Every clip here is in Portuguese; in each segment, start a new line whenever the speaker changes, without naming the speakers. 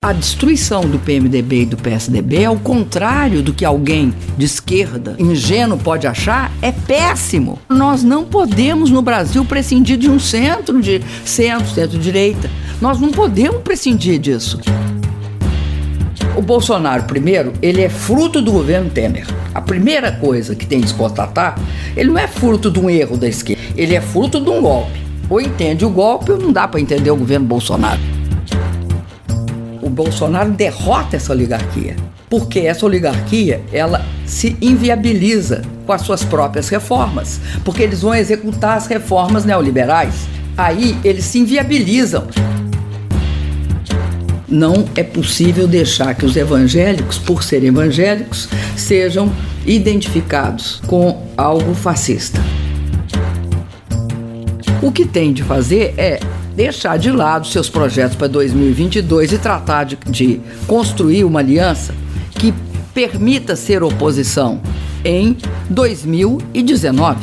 A destruição do PMDB e do PSDB, ao contrário do que alguém de esquerda ingênuo pode achar, é péssimo. Nós não podemos no Brasil prescindir de um centro-direita. Nós não podemos prescindir disso. O Bolsonaro, primeiro, ele é fruto do governo Temer. A primeira coisa que tem de se constatar, ele não é fruto de um erro da esquerda, ele é fruto de um golpe. Ou entende o golpe ou não dá para entender o governo Bolsonaro. O Bolsonaro derrota essa oligarquia, porque essa oligarquia, ela se inviabiliza com as suas próprias reformas, porque eles vão executar as reformas neoliberais. Aí eles se inviabilizam. Não é possível deixar que os evangélicos, por serem evangélicos, sejam identificados com algo fascista. O que tem de fazer é deixar de lado seus projetos para 2022 e tratar de construir uma aliança que permita ser oposição em 2019.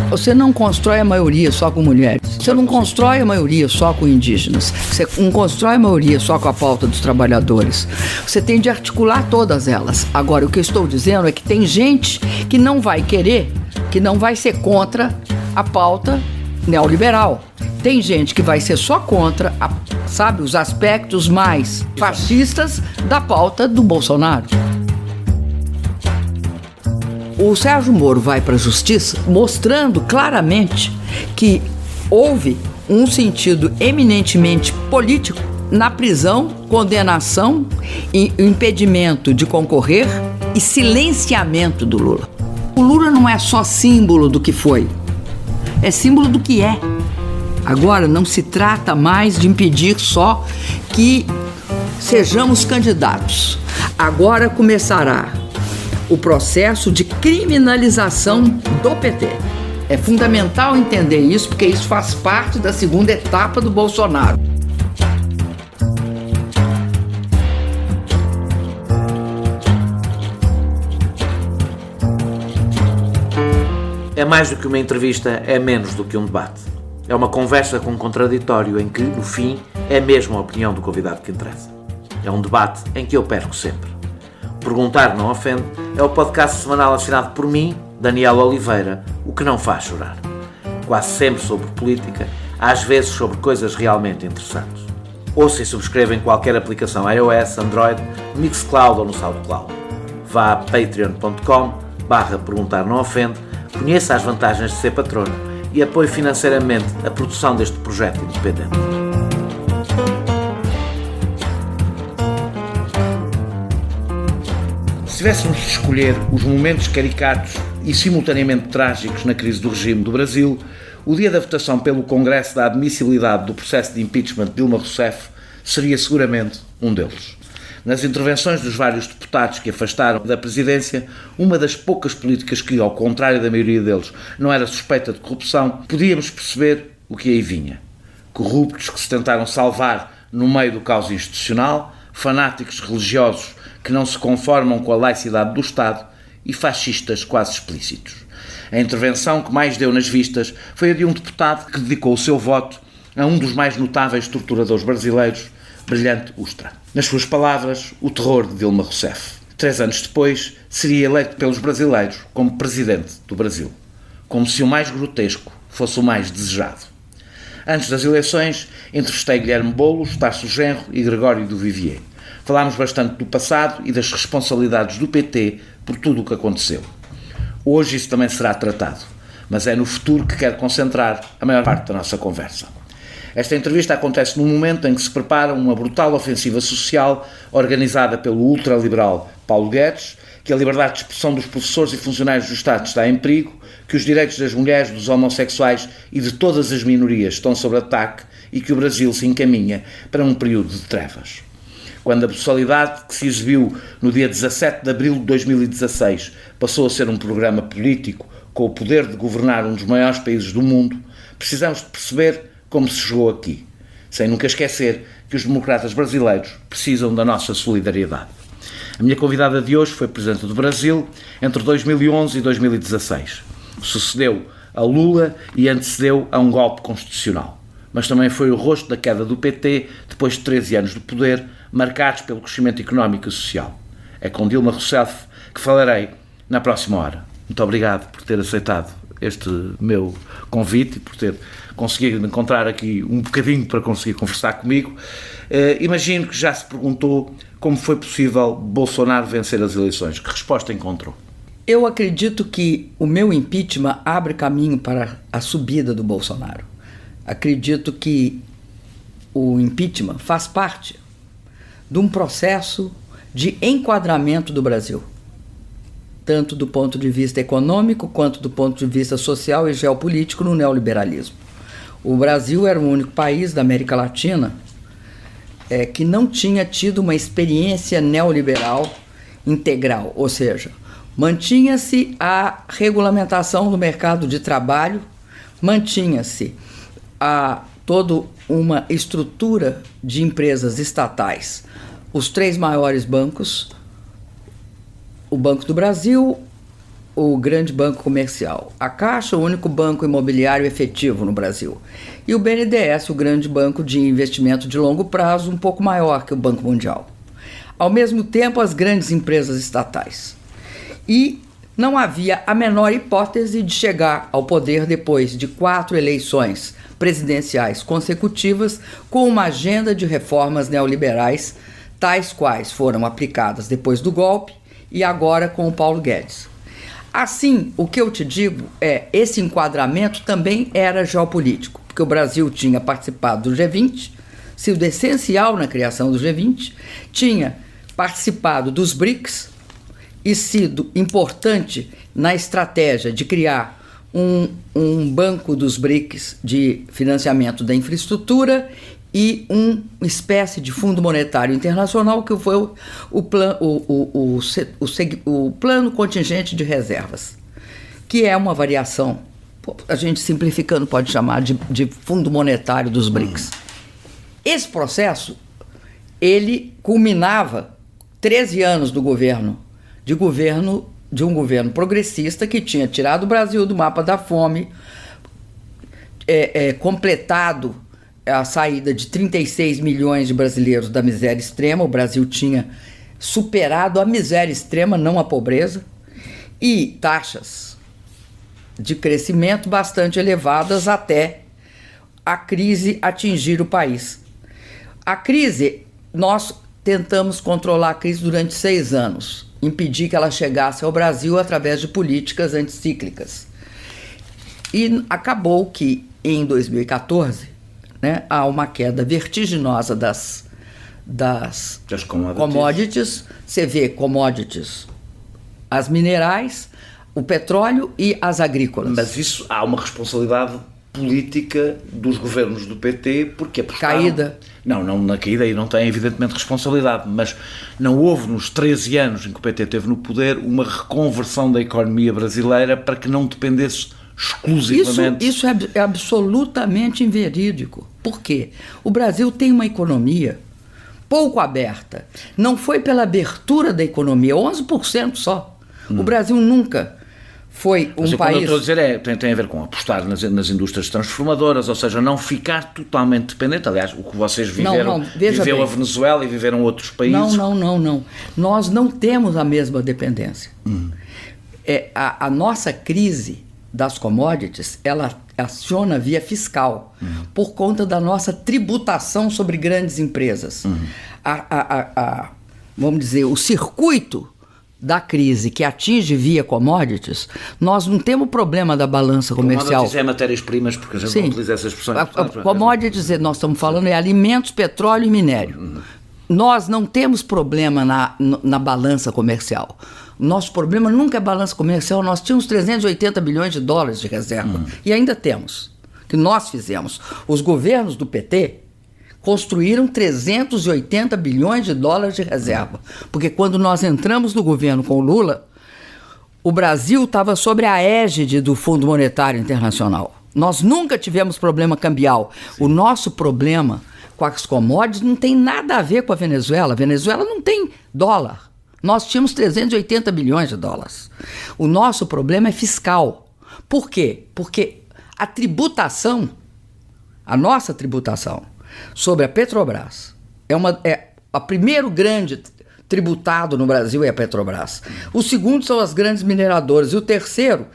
Você não constrói a maioria só com mulheres, você não constrói a maioria só com indígenas, você não constrói a maioria só com a pauta dos trabalhadores. Você tem de articular todas elas. Agora, o que eu estou dizendo é que tem gente que não vai querer, que não vai ser contra a pauta neoliberal. Tem gente que vai ser só contra, os aspectos mais fascistas da pauta do Bolsonaro. O Sérgio Moro vai para a justiça mostrando claramente que houve um sentido eminentemente político na prisão, condenação e impedimento de concorrer e silenciamento do Lula. O Lula não é só símbolo do que foi, é símbolo do que é. Agora não se trata mais de impedir só que sejamos candidatos. Agora começará o processo de criminalização do PT. É fundamental entender isso, porque isso faz parte da segunda etapa do Bolsonaro.
É mais do que uma entrevista, é menos do que um debate. É uma conversa com um contraditório em que, no fim, é mesmo a opinião do convidado que interessa. É um debate em que eu perco sempre. Perguntar Não Ofende é o podcast semanal assinado por mim, Daniel Oliveira, o que não faz chorar. Quase sempre sobre política, às vezes sobre coisas realmente interessantes. Ouça e subscreva em qualquer aplicação iOS, Android, Mixcloud ou no SoundCloud. Vá a patreon.com/perguntar não ofende, conheça as vantagens de ser patrono e apoie financeiramente a produção deste projeto independente.
Se tivéssemos de escolher os momentos caricatos e simultaneamente trágicos na crise do regime do Brasil, o dia da votação pelo Congresso da admissibilidade do processo de impeachment de Dilma Rousseff seria seguramente um deles. Nas intervenções dos vários deputados que afastaram da presidência, uma das poucas políticas que, ao contrário da maioria deles, não era suspeita de corrupção, podíamos perceber o que aí vinha. Corruptos que se tentaram salvar no meio do caos institucional, fanáticos religiosos que não se conformam com a laicidade do Estado e fascistas quase explícitos. A intervenção que mais deu nas vistas foi a de um deputado que dedicou o seu voto a um dos mais notáveis torturadores brasileiros, Brilhante Ustra. Nas suas palavras, o terror de Dilma Rousseff. 3 anos depois, seria eleito pelos brasileiros como presidente do Brasil. Como se o mais grotesco fosse o mais desejado. Antes das eleições, entrevistei Guilherme Boulos, Tarso Genro e Gregório do Vivier. Falámos bastante do passado e das responsabilidades do PT por tudo o que aconteceu. Hoje isso também será tratado, mas é no futuro que quero concentrar a maior parte da nossa conversa. Esta entrevista acontece num momento em que se prepara uma brutal ofensiva social organizada pelo ultraliberal Paulo Guedes, que a liberdade de expressão dos professores e funcionários do Estado está em perigo, que os direitos das mulheres, dos homossexuais e de todas as minorias estão sob ataque e que o Brasil se encaminha para um período de trevas. Quando a brutalidade que se exibiu no dia 17 de abril de 2016 passou a ser um programa político com o poder de governar um dos maiores países do mundo, precisamos de perceber como se chegou aqui, sem nunca esquecer que os democratas brasileiros precisam da nossa solidariedade. A minha convidada de hoje foi Presidente do Brasil entre 2011 e 2016. Sucedeu a Lula e antecedeu a um golpe constitucional. mas também foi o rosto da queda do PT depois de 13 anos de poder, marcados pelo crescimento económico e social. É com Dilma Rousseff que falarei na próxima hora. Muito obrigado por ter aceitado este meu convite e por ter conseguido encontrar aqui um bocadinho para conseguir conversar comigo. Imagino que já se perguntou como foi possível Bolsonaro vencer as eleições. Que resposta encontrou?
Eu acredito que o meu impeachment abre caminho para a subida do Bolsonaro. Acredito que o impeachment faz parte de um processo de enquadramento do Brasil, tanto do ponto de vista econômico quanto do ponto de vista social e geopolítico no neoliberalismo. O Brasil era o único país da América Latina que não tinha tido uma experiência neoliberal integral, ou seja, mantinha-se a regulamentação do mercado de trabalho, mantinha-se toda uma estrutura de empresas estatais. Os 3 maiores bancos, o Banco do Brasil, o grande banco comercial, a Caixa, o único banco imobiliário efetivo no Brasil, e o BNDES, o grande banco de investimento de longo prazo, um pouco maior que o Banco Mundial. Ao mesmo tempo, as grandes empresas estatais. E não havia a menor hipótese de chegar ao poder depois de 4 eleições presidenciais consecutivas com uma agenda de reformas neoliberais, tais quais foram aplicadas depois do golpe e agora com o Paulo Guedes. Assim, o que eu te digo esse enquadramento também era geopolítico, porque o Brasil tinha participado do G20, sido essencial na criação do G20, tinha participado dos BRICS e sido importante na estratégia de criar um banco dos BRICS de financiamento da infraestrutura e uma espécie de Fundo Monetário Internacional que foi o Plano Contingente de Reservas, que é uma variação, a gente simplificando pode chamar de Fundo Monetário dos BRICS. Esse processo, ele culminava 13 anos de um governo progressista que tinha tirado o Brasil do mapa da fome, completado a saída de 36 milhões de brasileiros da miséria extrema. O Brasil tinha superado a miséria extrema, não a pobreza, e taxas de crescimento bastante elevadas até a crise atingir o país. A crise, nós tentamos controlar a crise durante 6 anos, impedir que ela chegasse ao Brasil através de políticas anticíclicas. E acabou que, em 2014, há uma queda vertiginosa das commodities. Você vê commodities, as minerais, o petróleo e as agrícolas.
Mas isso há uma responsabilidade política dos governos do PT, porque apostaram...
Caída.
Não, na caída aí não tem evidentemente responsabilidade, mas não houve nos 13 anos em que o PT esteve no poder uma reconversão da economia brasileira para que não dependesse exclusivamente...
Isso é absolutamente inverídico. Por quê? O Brasil tem uma economia pouco aberta. Não foi pela abertura da economia, 11% só. O Brasil nunca foi um país...
Quando eu estou a dizer tem a ver com apostar nas indústrias transformadoras, ou seja, não ficar totalmente dependente. Aliás, o que vocês viveram, viveu a Venezuela e viveram outros países.
Não. Nós não temos a mesma dependência. A nossa crise das commodities, ela aciona via fiscal, por conta da nossa tributação sobre grandes empresas. Vamos dizer, o circuito da crise que atinge via commodities, nós não temos problema da balança comercial.
Commodities é matérias-primas, porque a gente não utiliza essa expressão.
Commodities, nós estamos falando, alimentos, petróleo e minério. Nós não temos problema na balança comercial. Nosso problema nunca é balança comercial. Nós tínhamos 380 bilhões de dólares de reserva. E ainda temos. Que nós fizemos. Os governos do PT construíram 380 bilhões de dólares de reserva. Porque quando nós entramos no governo com o Lula, o Brasil estava sobre a égide do Fundo Monetário Internacional. Nós nunca tivemos problema cambial. Sim. O nosso problema com as commodities não tem nada a ver com a Venezuela. A Venezuela não tem dólar. Nós tínhamos 380 bilhões de dólares. O nosso problema é fiscal. Por quê? Porque a tributação a nossa tributação sobre a Petrobras é o primeiro grande tributado no Brasil é a Petrobras. O segundo são as grandes mineradoras. E o terceiro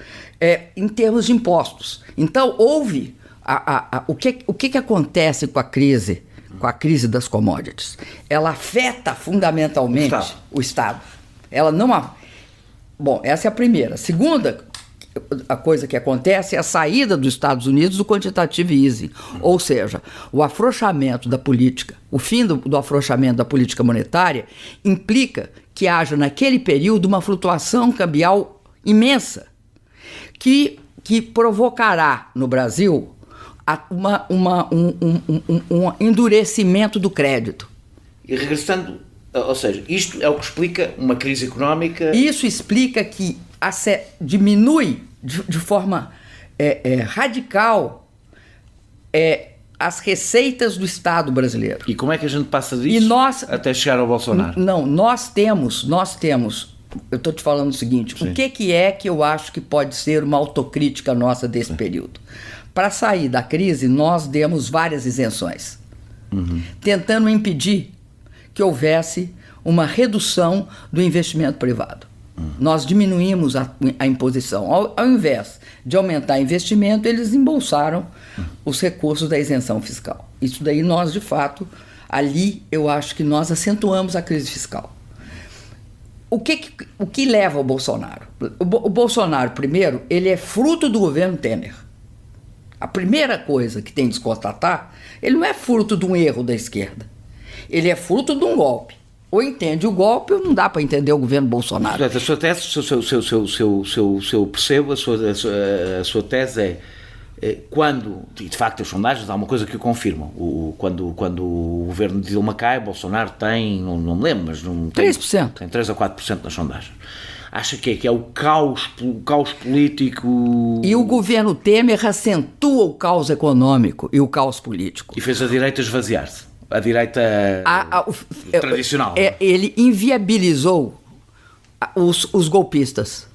é em termos de impostos. Então, houve... O que acontece com a crise das commodities? Ela afeta fundamentalmente o Estado. Ela não... Bom, essa é a primeira. A segunda... A coisa que acontece é a saída dos Estados Unidos do quantitative easing, ou seja, o afrouxamento da política, o fim do afrouxamento da política monetária implica que haja naquele período uma flutuação cambial imensa que provocará no Brasil um endurecimento do crédito.
E regressando, ou seja, isto é o que explica uma crise económica...
Isso explica que diminui de forma radical as receitas do Estado brasileiro.
E como é que a gente passa disso até chegar ao Bolsonaro?
Não, nós temos, eu estou te falando o seguinte, sim. O que é que eu acho que pode ser uma autocrítica nossa desse período? Para sair da crise, nós demos várias isenções, tentando impedir que houvesse uma redução do investimento privado. Nós diminuímos a imposição. Ao invés de aumentar investimento, eles embolsaram os recursos da isenção fiscal. Isso daí nós, de fato, ali eu acho que nós acentuamos a crise fiscal. O que leva ao Bolsonaro? O Bolsonaro, primeiro, ele é fruto do governo Temer. A primeira coisa que tem de se constatar, ele não é fruto de um erro da esquerda. Ele é fruto de um golpe. Ou entende o golpe ou não dá para entender o governo Bolsonaro.
A sua tese, se eu percebo, a sua tese é quando, e de facto as sondagens há uma coisa que o confirmam, quando o governo de Dilma cai, Bolsonaro tem, não me lembro, mas não tem,
3%.
Tem 3 a 4% nas sondagens. Acha que é o caos político...
E o governo Temer acentua o caos econômico e o caos político.
E fez a direita esvaziar-se. A direita tradicional.
Ele inviabilizou os golpistas.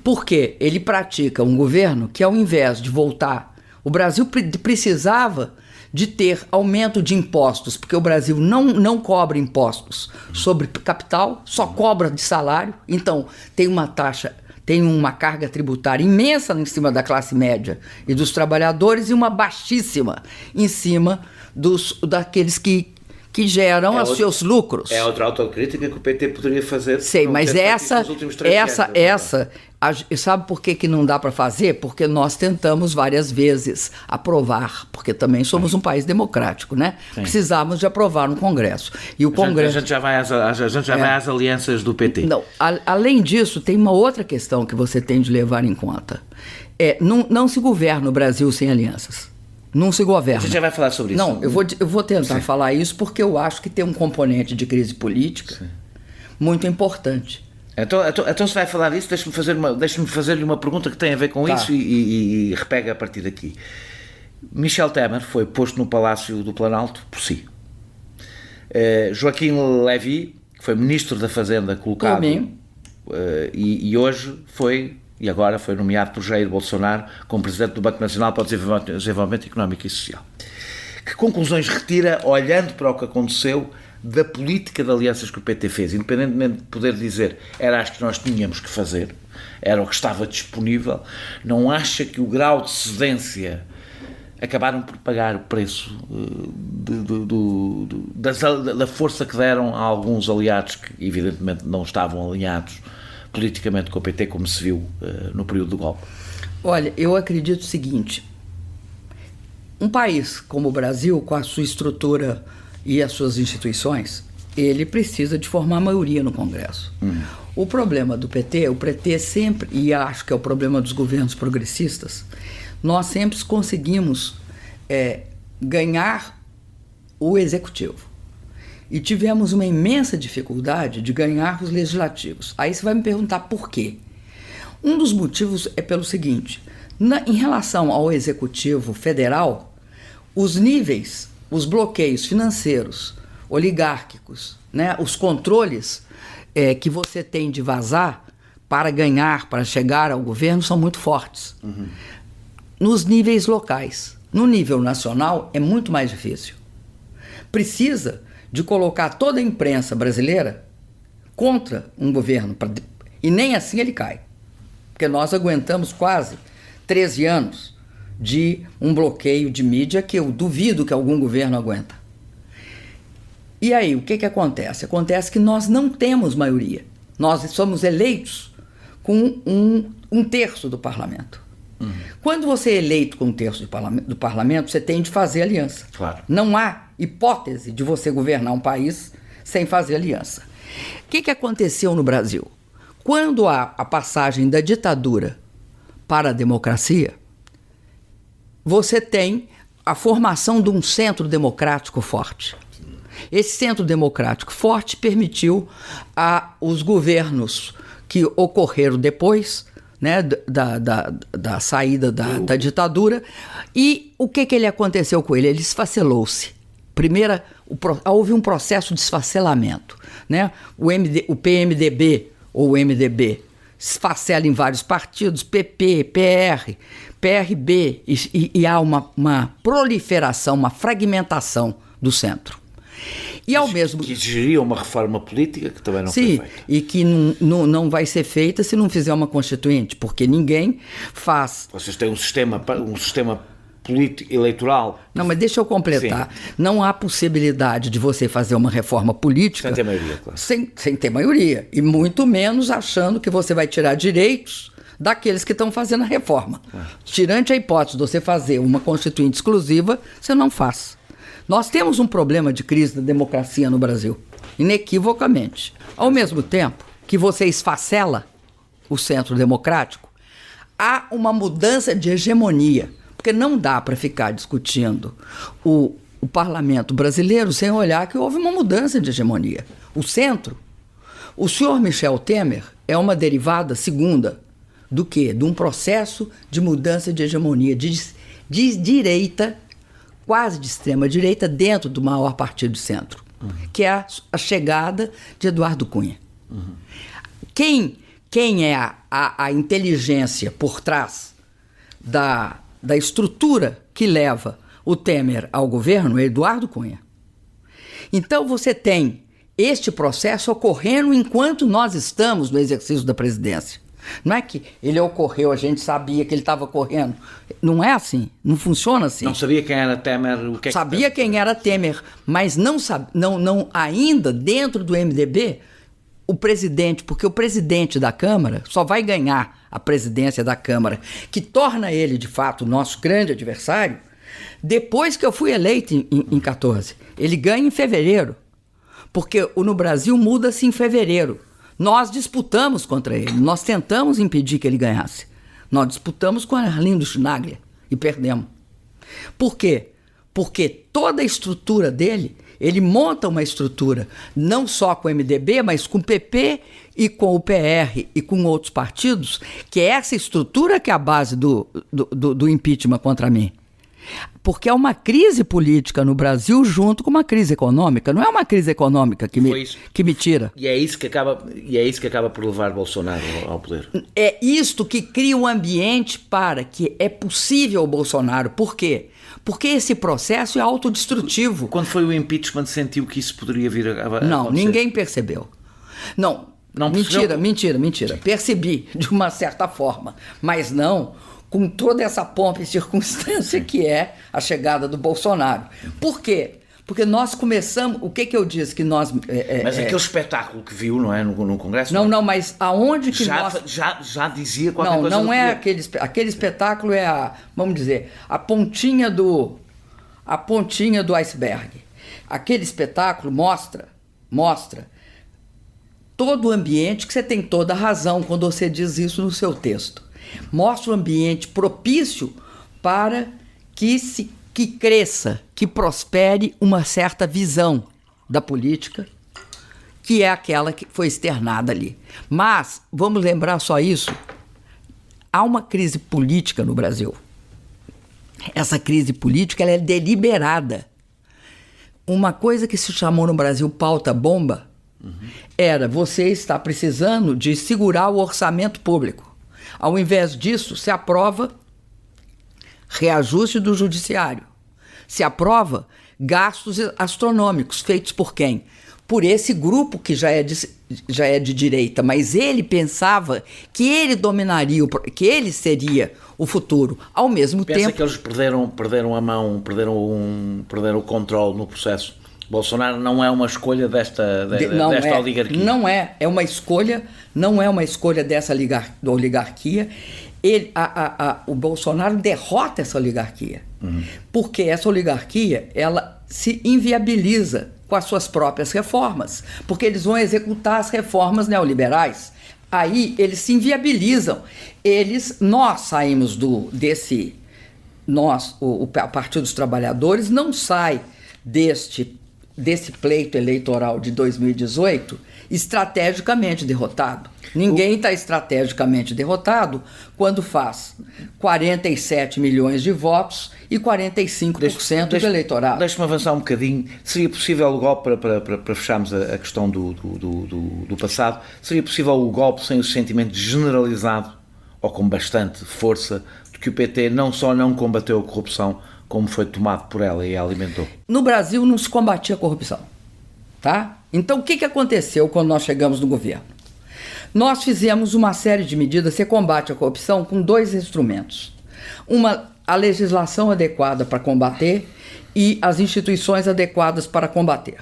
Por quê? Ele pratica um governo que, ao invés de voltar... O Brasil precisava de ter aumento de impostos, porque o Brasil não cobra impostos sobre capital, só cobra de salário. Então, tem uma carga tributária imensa em cima da classe média e dos trabalhadores e uma baixíssima em cima daqueles que geram os seus lucros.
É outra autocrítica que o PT poderia fazer.
Sei, mas sabe por que não dá para fazer? Porque nós tentamos várias vezes aprovar, porque também somos um país democrático, né? Sim. Precisávamos de aprovar no Congresso. E o Congresso...
A gente já vai às alianças do PT.
Não, além disso, tem uma outra questão que você tem de levar em conta. Não se governa o Brasil sem alianças. Não se governa.
A gente já vai falar sobre isso.
Não, eu vou tentar falar isso porque eu acho que tem um componente de crise política muito importante.
Então se vai falar disso, deixe-me fazer-lhe uma pergunta que tem a ver com isso e repega a partir daqui. Michel Temer foi posto no Palácio do Planalto por si. Joaquim Levy, que foi Ministro da Fazenda colocado, e hoje e agora foi nomeado por Jair Bolsonaro como Presidente do Banco Nacional para o Desenvolvimento Económico e Social. Que conclusões retira, olhando para o que aconteceu, da política de alianças que o PT fez, independentemente de poder dizer era as que nós tínhamos que fazer, era o que estava disponível, não acha que o grau de cedência acabaram por pagar o preço da força que deram a alguns aliados que evidentemente não estavam alinhados politicamente com o PT, como se viu no período do golpe?
Olha, eu acredito o seguinte, um país como o Brasil, com a sua estrutura e as suas instituições, ele precisa de formar maioria no Congresso. O problema do PT, o PT sempre, e acho que é o problema dos governos progressistas, nós sempre conseguimos ganhar o executivo. E tivemos uma imensa dificuldade de ganhar os legislativos. Aí você vai me perguntar por quê. Um dos motivos é pelo seguinte, em relação ao executivo federal, os níveis, os bloqueios financeiros, oligárquicos, né, os controles que você tem de vazar para ganhar, para chegar ao governo, são muito fortes. Nos níveis locais, No nível nacional é muito mais difícil. Precisa de colocar toda a imprensa brasileira contra um governo, e nem assim ele cai. Porque nós aguentamos quase 13 anos de um bloqueio de mídia que eu duvido que algum governo aguenta. E aí, o que acontece? Acontece que nós não temos maioria. Nós somos eleitos com um terço do parlamento. Quando você é eleito com um terço do parlamento, você tem de fazer aliança.
Claro.
Não há hipótese de você governar um país sem fazer aliança. O que aconteceu no Brasil? Quando há a passagem da ditadura para a democracia, você tem a formação de um centro democrático forte. Esse centro democrático forte permitiu os governos que ocorreram depois, né, da saída da ditadura. E o que ele aconteceu com ele? Ele esfacelou-se. Primeiro, houve um processo de esfacelamento, né? O PMDB ou o MDB esfacela em vários partidos, PP, PR, PRB, e há uma proliferação, uma fragmentação do centro. E ao mesmo...
Que exigiria uma reforma política que também não foi feita.
E que não vai ser feita se não fizer uma constituinte, porque ninguém faz...
Vocês têm um sistema político, eleitoral...
Não, mas deixa eu completar. Sim. Não há possibilidade de você fazer uma reforma política...
Sem ter maioria, claro.
Sem ter maioria. E muito menos achando que você vai tirar direitos daqueles que estão fazendo a reforma. Tirante a hipótese de você fazer uma constituinte exclusiva, você não faz. Nós temos um problema de crise da democracia no Brasil, inequivocamente. Ao mesmo tempo que você esfacela o centro democrático, há uma mudança de hegemonia, porque não dá para ficar discutindo o parlamento brasileiro sem olhar que houve uma mudança de hegemonia. O centro, o senhor Michel Temer é uma derivada segunda do quê? De um processo de mudança de hegemonia, de direita, quase de extrema-direita, dentro do maior partido de centro, que é a chegada de Eduardo Cunha. Quem é a inteligência por trás da estrutura que leva o Temer ao governo? É Eduardo Cunha. Então você tem este processo ocorrendo enquanto nós estamos no exercício da presidência. Não é que ele ocorreu, a gente sabia que ele estava ocorrendo. Não é assim, não funciona assim.
Não sabia quem era Temer, o que é
sabia quem era Temer, mas não ainda dentro do MDB, o presidente, porque o presidente da Câmara só vai ganhar a presidência da Câmara, que torna ele, de fato, o nosso grande adversário, depois que eu fui eleito em 14. Ele ganha em fevereiro, porque no Brasil muda-se em fevereiro. Nós disputamos contra ele, nós tentamos impedir que ele ganhasse. Nós disputamos com Arlindo Chinaglia e perdemos. Por quê? Porque toda a estrutura dele, ele monta uma estrutura não só com o MDB, mas com o PP e com o PR e com outros partidos, que é essa estrutura que é a base do impeachment contra mim. Porque é uma crise política no Brasil junto com uma crise econômica. Não é uma crise econômica que me tira.
E é isso que acaba por levar Bolsonaro ao poder.
É isto que cria um ambiente para que é possível o Bolsonaro. Por quê? Porque esse processo é autodestrutivo.
Quando foi o impeachment, sentiu que isso poderia vir a
Não,
acontecer?
Ninguém percebeu. Não mentira. Percebi de uma certa forma, mas não com toda essa pompa e circunstância que é a chegada do Bolsonaro. Por quê? Porque nós começamos... O que eu disse? Que nós...
Mas aquele espetáculo que viu, não é? No Congresso?
Não, mas aonde que nós...
Já dizia qualquer coisa...
Não é aquele espetáculo, é vamos dizer, a pontinha do iceberg. Aquele espetáculo mostra todo o ambiente, que você tem toda a razão quando você diz isso no seu texto. Mostra um ambiente propício para que cresça, que prospere uma certa visão da política, que é aquela que foi externada ali. Mas, vamos lembrar só isso, há uma crise política no Brasil. Essa crise política ela é deliberada. Uma coisa que se chamou no Brasil pauta-bomba era você está precisando de segurar o orçamento público. Ao invés disso, se aprova reajuste do judiciário. Se aprova gastos astronômicos, feitos por quem? Por esse grupo que já é de direita, mas ele pensava que ele dominaria, que ele seria o futuro. Ao mesmo tempo...
Pensa que eles perderam a mão, perderam o controle no processo. Bolsonaro não é uma escolha desta oligarquia.
Não é uma escolha dessa oligarquia. O Bolsonaro derrota essa oligarquia. Porque essa oligarquia, ela se inviabiliza com as suas próprias reformas, porque eles vão executar as reformas neoliberais. Aí eles se inviabilizam. Nós saímos o Partido dos Trabalhadores não sai desse pleito eleitoral de 2018 estrategicamente derrotado. Ninguém está estrategicamente derrotado quando faz 47 milhões de votos e 45% do eleitorado.
Deixa-me avançar um bocadinho. Seria possível o golpe, para fecharmos a questão do passado, seria possível o golpe sem o sentimento generalizado, ou com bastante força, de que o PT não só não combateu a corrupção, como foi tomado por ela e a alimentou?
No Brasil não se combatia a corrupção, tá? Então o que aconteceu quando nós chegamos no governo? Nós fizemos uma série de medidas de combate à corrupção com 2 instrumentos. A legislação adequada para combater e as instituições adequadas para combater.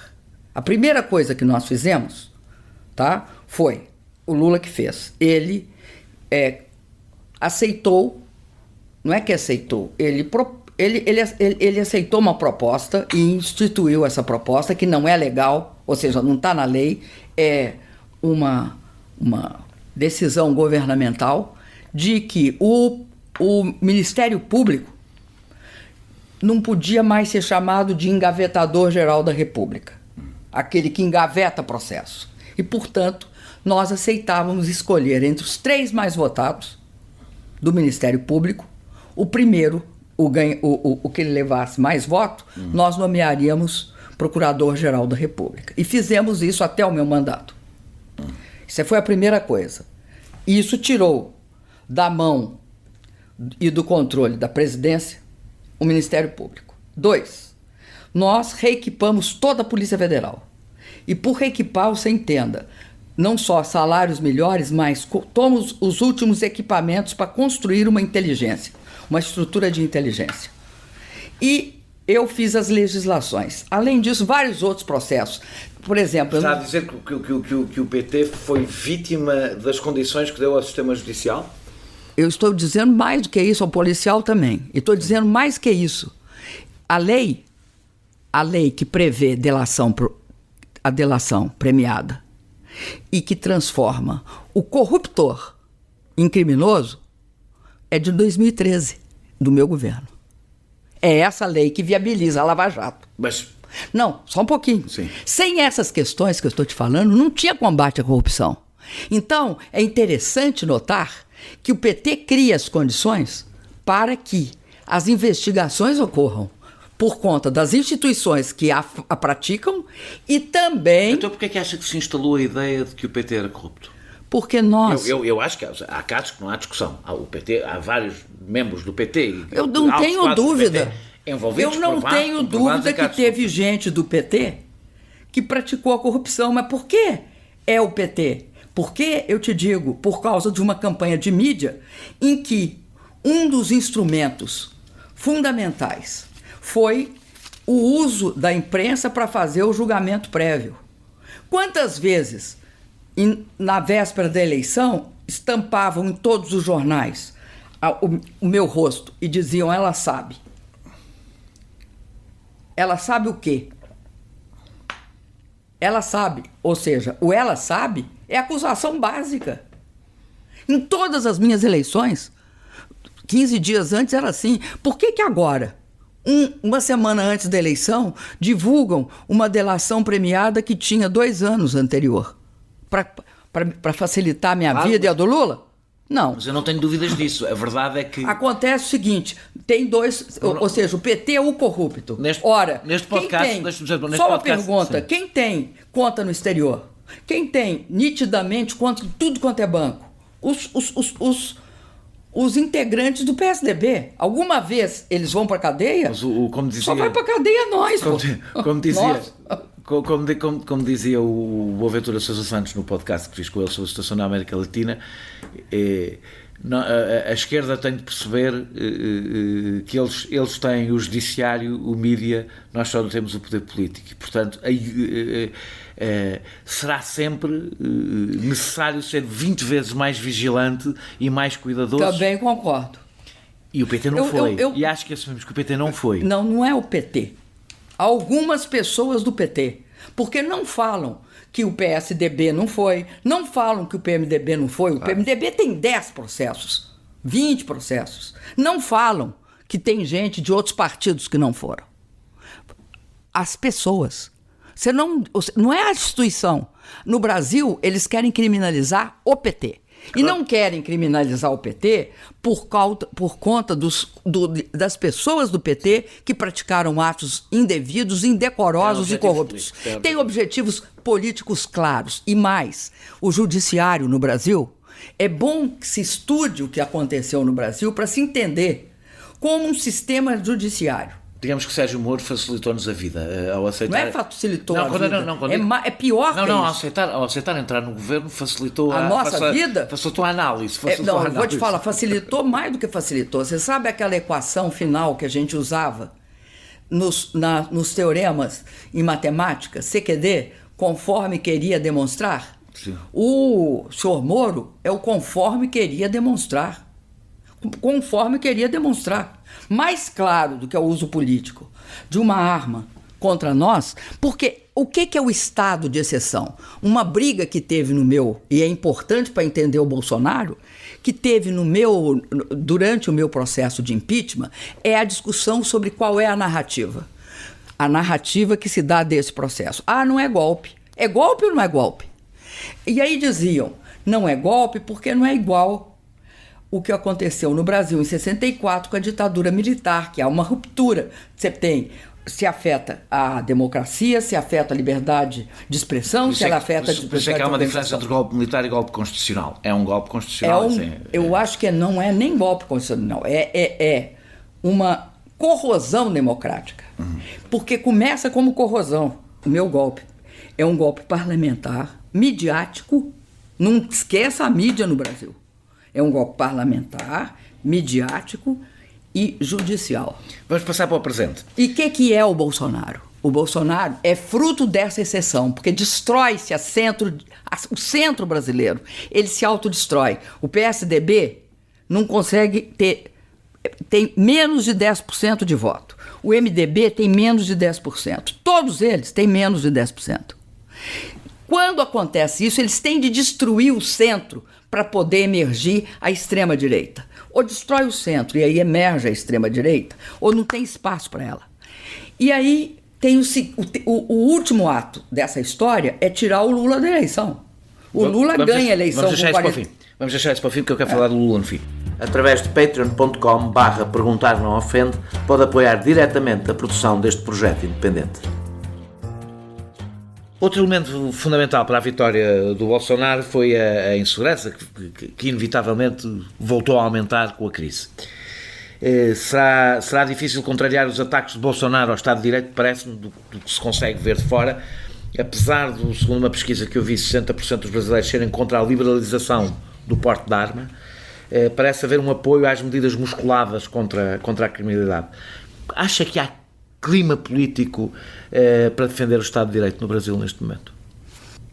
A primeira coisa que nós fizemos, tá, foi o Lula que fez. Ele aceitou, não é que aceitou, ele aceitou uma proposta e instituiu essa proposta, que não é legal, ou seja, não está na lei, é uma decisão governamental de que o Ministério Público não podia mais ser chamado de engavetador geral da República, aquele que engaveta processo. E, portanto, nós aceitávamos escolher entre os 3 mais votados do Ministério Público, o primeiro, o que ele levasse mais voto, nós nomearíamos Procurador-Geral da República. E fizemos isso até o meu mandato. Isso foi a primeira coisa. Isso tirou da mão e do controle da presidência o Ministério Público. 2, nós reequipamos toda a Polícia Federal. E por reequipar, você entenda, não só salários melhores, mas tomamos os últimos equipamentos para construir uma inteligência, uma estrutura de inteligência. E eu fiz as legislações. Além disso, vários outros processos. Por exemplo...
Está a dizer que o PT foi vítima das condições que deu ao sistema judicial?
Eu estou dizendo mais do que isso, ao policial também. E estou dizendo mais que isso. A lei que prevê a delação premiada e que transforma o corruptor em criminoso é de 2013, do meu governo. É essa lei que viabiliza a Lava Jato.
Mas...
Não, só um pouquinho.
Sim.
Sem essas questões que eu estou te falando, não tinha combate à corrupção. Então, é interessante notar que o PT cria as condições para que as investigações ocorram por conta das instituições que a praticam e também...
Então por que acha que se instalou a ideia de que o PT era corrupto?
Porque nós...
Eu acho que há casos que não há discussão. Há vários membros do PT...
Eu não tenho dúvida. Eu não tenho dúvida que teve gente do PT que praticou a corrupção. Mas por que é o PT? Porque, eu te digo, por causa de uma campanha de mídia em que um dos instrumentos fundamentais foi o uso da imprensa para fazer o julgamento prévio. Quantas vezes, na véspera da eleição, estampavam em todos os jornais o meu rosto e diziam, ela sabe. Ela sabe o quê? Ela sabe. Ou seja, o ela sabe é acusação básica. Em todas as minhas eleições, 15 dias antes era assim. Por que agora, uma semana antes da eleição, divulgam uma delação premiada que tinha 2 anos anterior? Para facilitar a minha vida e a do Lula? Não.
Mas eu não tenho dúvidas disso. A verdade é que...
Acontece o seguinte, tem 2... Ou seja, o PT é o corrupto.
Neste podcast...
Só uma pergunta. Sim. Quem tem conta no exterior? Quem tem nitidamente conta em tudo quanto é banco? os integrantes do PSDB. Alguma vez eles vão para a cadeia?
Mas como dizia,
só vai para a cadeia nós,
como dizia o Boaventura Sousa Santos no podcast que fiz com ele sobre a situação na América Latina, a esquerda tem de perceber que eles têm o judiciário, o mídia, nós só não temos o poder político. E, portanto, será sempre necessário ser 20 vezes mais vigilante e mais cuidadoso.
Também concordo.
E o PT não foi. E acho que assumimos que o PT não foi.
Não é o PT. Algumas pessoas do PT. Porque não falam que o PSDB não foi, não falam que o PMDB não foi. O PMDB tem 10 processos, 20 processos. Não falam que tem gente de outros partidos que não foram. As pessoas. Você não é a instituição. No Brasil, eles querem criminalizar o PT. E não querem criminalizar o PT por conta das pessoas do PT que praticaram atos indevidos, indecorosos e corruptos. Tem objetivos políticos claros. E mais, o judiciário no Brasil, é bom que se estude o que aconteceu no Brasil para se entender como um sistema judiciário.
Digamos que Sérgio Moro facilitou-nos a vida ao aceitar...
Não é facilitou a vida, é pior que isso.
Ao aceitar entrar no governo facilitou
a nossa vida.
Facilitou a análise.
Eu vou te falar, facilitou mais do que facilitou. Você sabe aquela equação final que a gente usava nos teoremas em matemática, CQD, conforme queria demonstrar?
Sim.
O senhor Moro é o conforme queria demonstrar. Conforme queria demonstrar. Mais claro do que o uso político de uma arma contra nós, porque o que é o estado de exceção? Uma briga que teve e é importante para entender o Bolsonaro, que teve durante o meu processo de impeachment, é a discussão sobre qual é a narrativa. A narrativa que se dá desse processo. Não é golpe. É golpe ou não é golpe? E aí diziam, não é golpe porque não é igual o que aconteceu no Brasil em 64 com a ditadura militar, que há uma ruptura. Se afeta a democracia, se afeta a liberdade de expressão, se ela afeta a liberdade de
organização. Por isso é que há uma diferença entre golpe militar e golpe constitucional. É um golpe constitucional.
Eu acho que não é nem golpe constitucional, é uma corrosão democrática. Porque começa como corrosão. O meu golpe é um golpe parlamentar, midiático. Não esqueça a mídia no Brasil. É um golpe parlamentar, midiático e judicial.
Vamos passar para o presente.
E o que é o Bolsonaro? O Bolsonaro é fruto dessa exceção, porque destrói-se o centro brasileiro. Ele se autodestrói. O PSDB não consegue tem menos de 10% de voto. O MDB tem menos de 10%. Todos eles têm menos de 10%. Quando acontece isso, eles têm de destruir o centro para poder emergir a extrema-direita. Ou destrói o centro e aí emerge a extrema-direita, ou não tem espaço para ela. E aí tem o último ato dessa história é tirar o Lula da eleição. O Lula ganha a eleição com 40%.
Vamos deixar isso para o fim, porque eu quero falar do Lula no fim.
Através de patreon.com/perguntar não ofende, pode apoiar diretamente a produção deste projeto independente.
Outro elemento fundamental para a vitória do Bolsonaro foi a insegurança, que inevitavelmente voltou a aumentar com a crise. Será difícil contrariar os ataques de Bolsonaro ao Estado de Direito, parece-me, do que se consegue ver de fora, apesar de, segundo uma pesquisa que eu vi, 60% dos brasileiros serem contra a liberalização do porte de arma, parece haver um apoio às medidas musculadas contra a criminalidade. Acha que há clima político para defender o Estado de Direito no Brasil neste momento?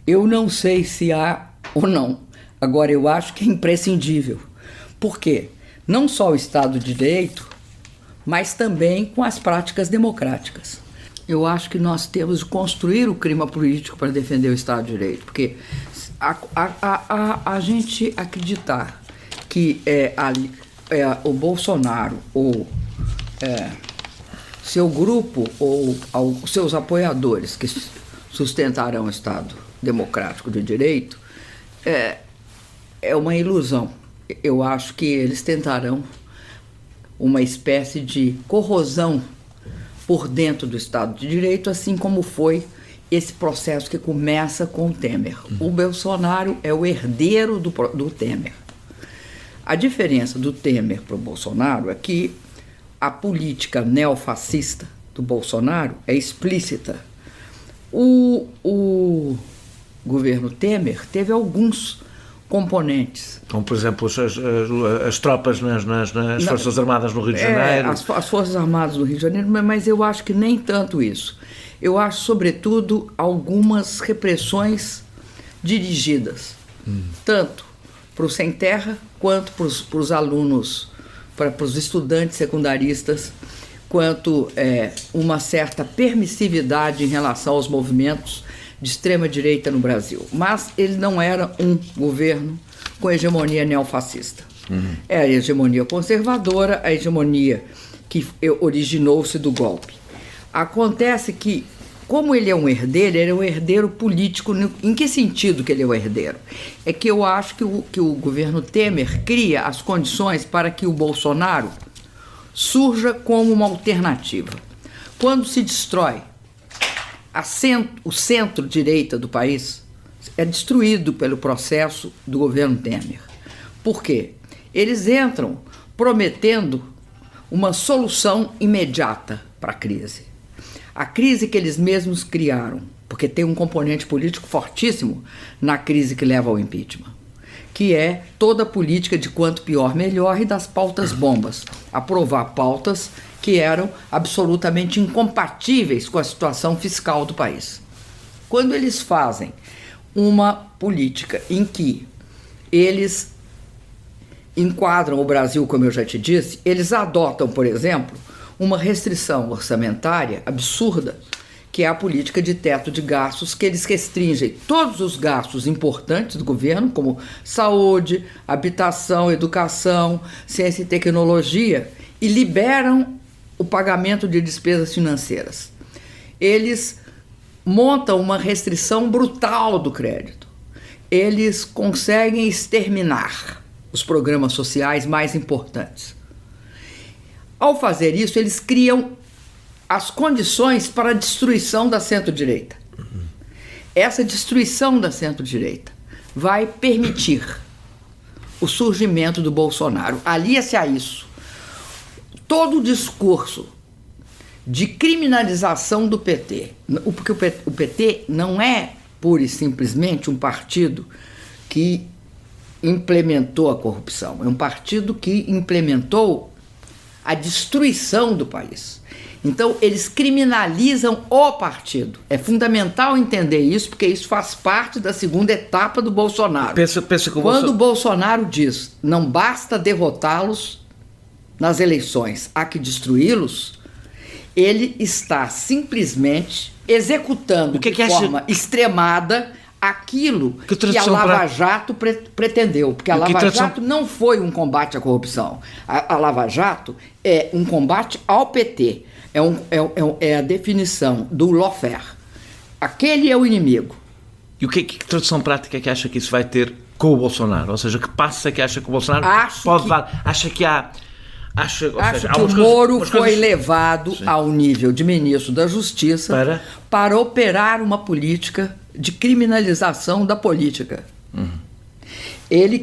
Eu não sei se há ou não. Agora, eu acho que é imprescindível. Por quê? Não só o Estado de Direito, mas também com as práticas democráticas. Eu acho que nós temos de construir o clima político para defender o Estado de Direito, porque a gente acreditar que o Bolsonaro ou seu grupo ou seus apoiadores que sustentarão o Estado democrático de direito é uma ilusão. Eu acho que eles tentarão uma espécie de corrosão por dentro do Estado de Direito, assim como foi esse processo que começa com o Temer. O Bolsonaro é o herdeiro do Temer. A diferença do Temer para o Bolsonaro é que a política neofascista do Bolsonaro é explícita. O governo Temer teve alguns componentes.
Como, por exemplo, as tropas nas Forças Armadas no Rio de Janeiro.
As Forças Armadas do Rio de Janeiro, mas eu acho que nem tanto isso. Eu acho, sobretudo, algumas repressões dirigidas, tanto para o sem terra quanto para os alunos, para os estudantes secundaristas, quanto uma certa permissividade em relação aos movimentos de extrema-direita no Brasil. Mas ele não era um governo com hegemonia neofascista. É a hegemonia conservadora, a hegemonia que originou-se do golpe. Acontece que, como ele é um herdeiro político. Em que sentido que ele é um herdeiro? É que eu acho que o governo Temer cria as condições para que o Bolsonaro surja como uma alternativa. Quando se destrói o centro-direita do país, é destruído pelo processo do governo Temer. Por quê? Eles entram prometendo uma solução imediata para a crise. A crise que eles mesmos criaram, porque tem um componente político fortíssimo na crise que leva ao impeachment, que é toda a política de quanto pior, melhor e das pautas bombas. Aprovar pautas que eram absolutamente incompatíveis com a situação fiscal do país. Quando eles fazem uma política em que eles enquadram o Brasil, como eu já te disse, eles adotam, por exemplo, uma restrição orçamentária absurda, que é a política de teto de gastos, que eles restringem todos os gastos importantes do governo, como saúde, habitação, educação, ciência e tecnologia, e liberam o pagamento de despesas financeiras. Eles montam uma restrição brutal do crédito. Eles conseguem exterminar os programas sociais mais importantes. Ao fazer isso, eles criam as condições para a destruição da centro-direita. Essa destruição da centro-direita vai permitir o surgimento do Bolsonaro. Alia-se a isso todo o discurso de criminalização do PT, porque o PT não é pura e simplesmente um partido que implementou a corrupção, é um partido que implementou a destruição do país. Então, eles criminalizam o partido. É fundamental entender isso, porque isso faz parte da segunda etapa do Bolsonaro. Quando o Bolsonaro diz, não basta derrotá-los nas eleições, há que destruí-los, ele está simplesmente executando de forma extremada aquilo que a Lava Jato pretendeu, porque a Lava Jato não foi um combate à corrupção. A Lava Jato é um combate ao PT, é a definição do lawfare. Aquele é o inimigo.
E que tradução prática é que acha que isso vai ter com o Bolsonaro? Ou seja, que passo é que acha que o Bolsonaro pode dar? Acha que há... Acho que o Moro foi levado ao nível de ministro da Justiça
para operar uma política de criminalização da política. Ele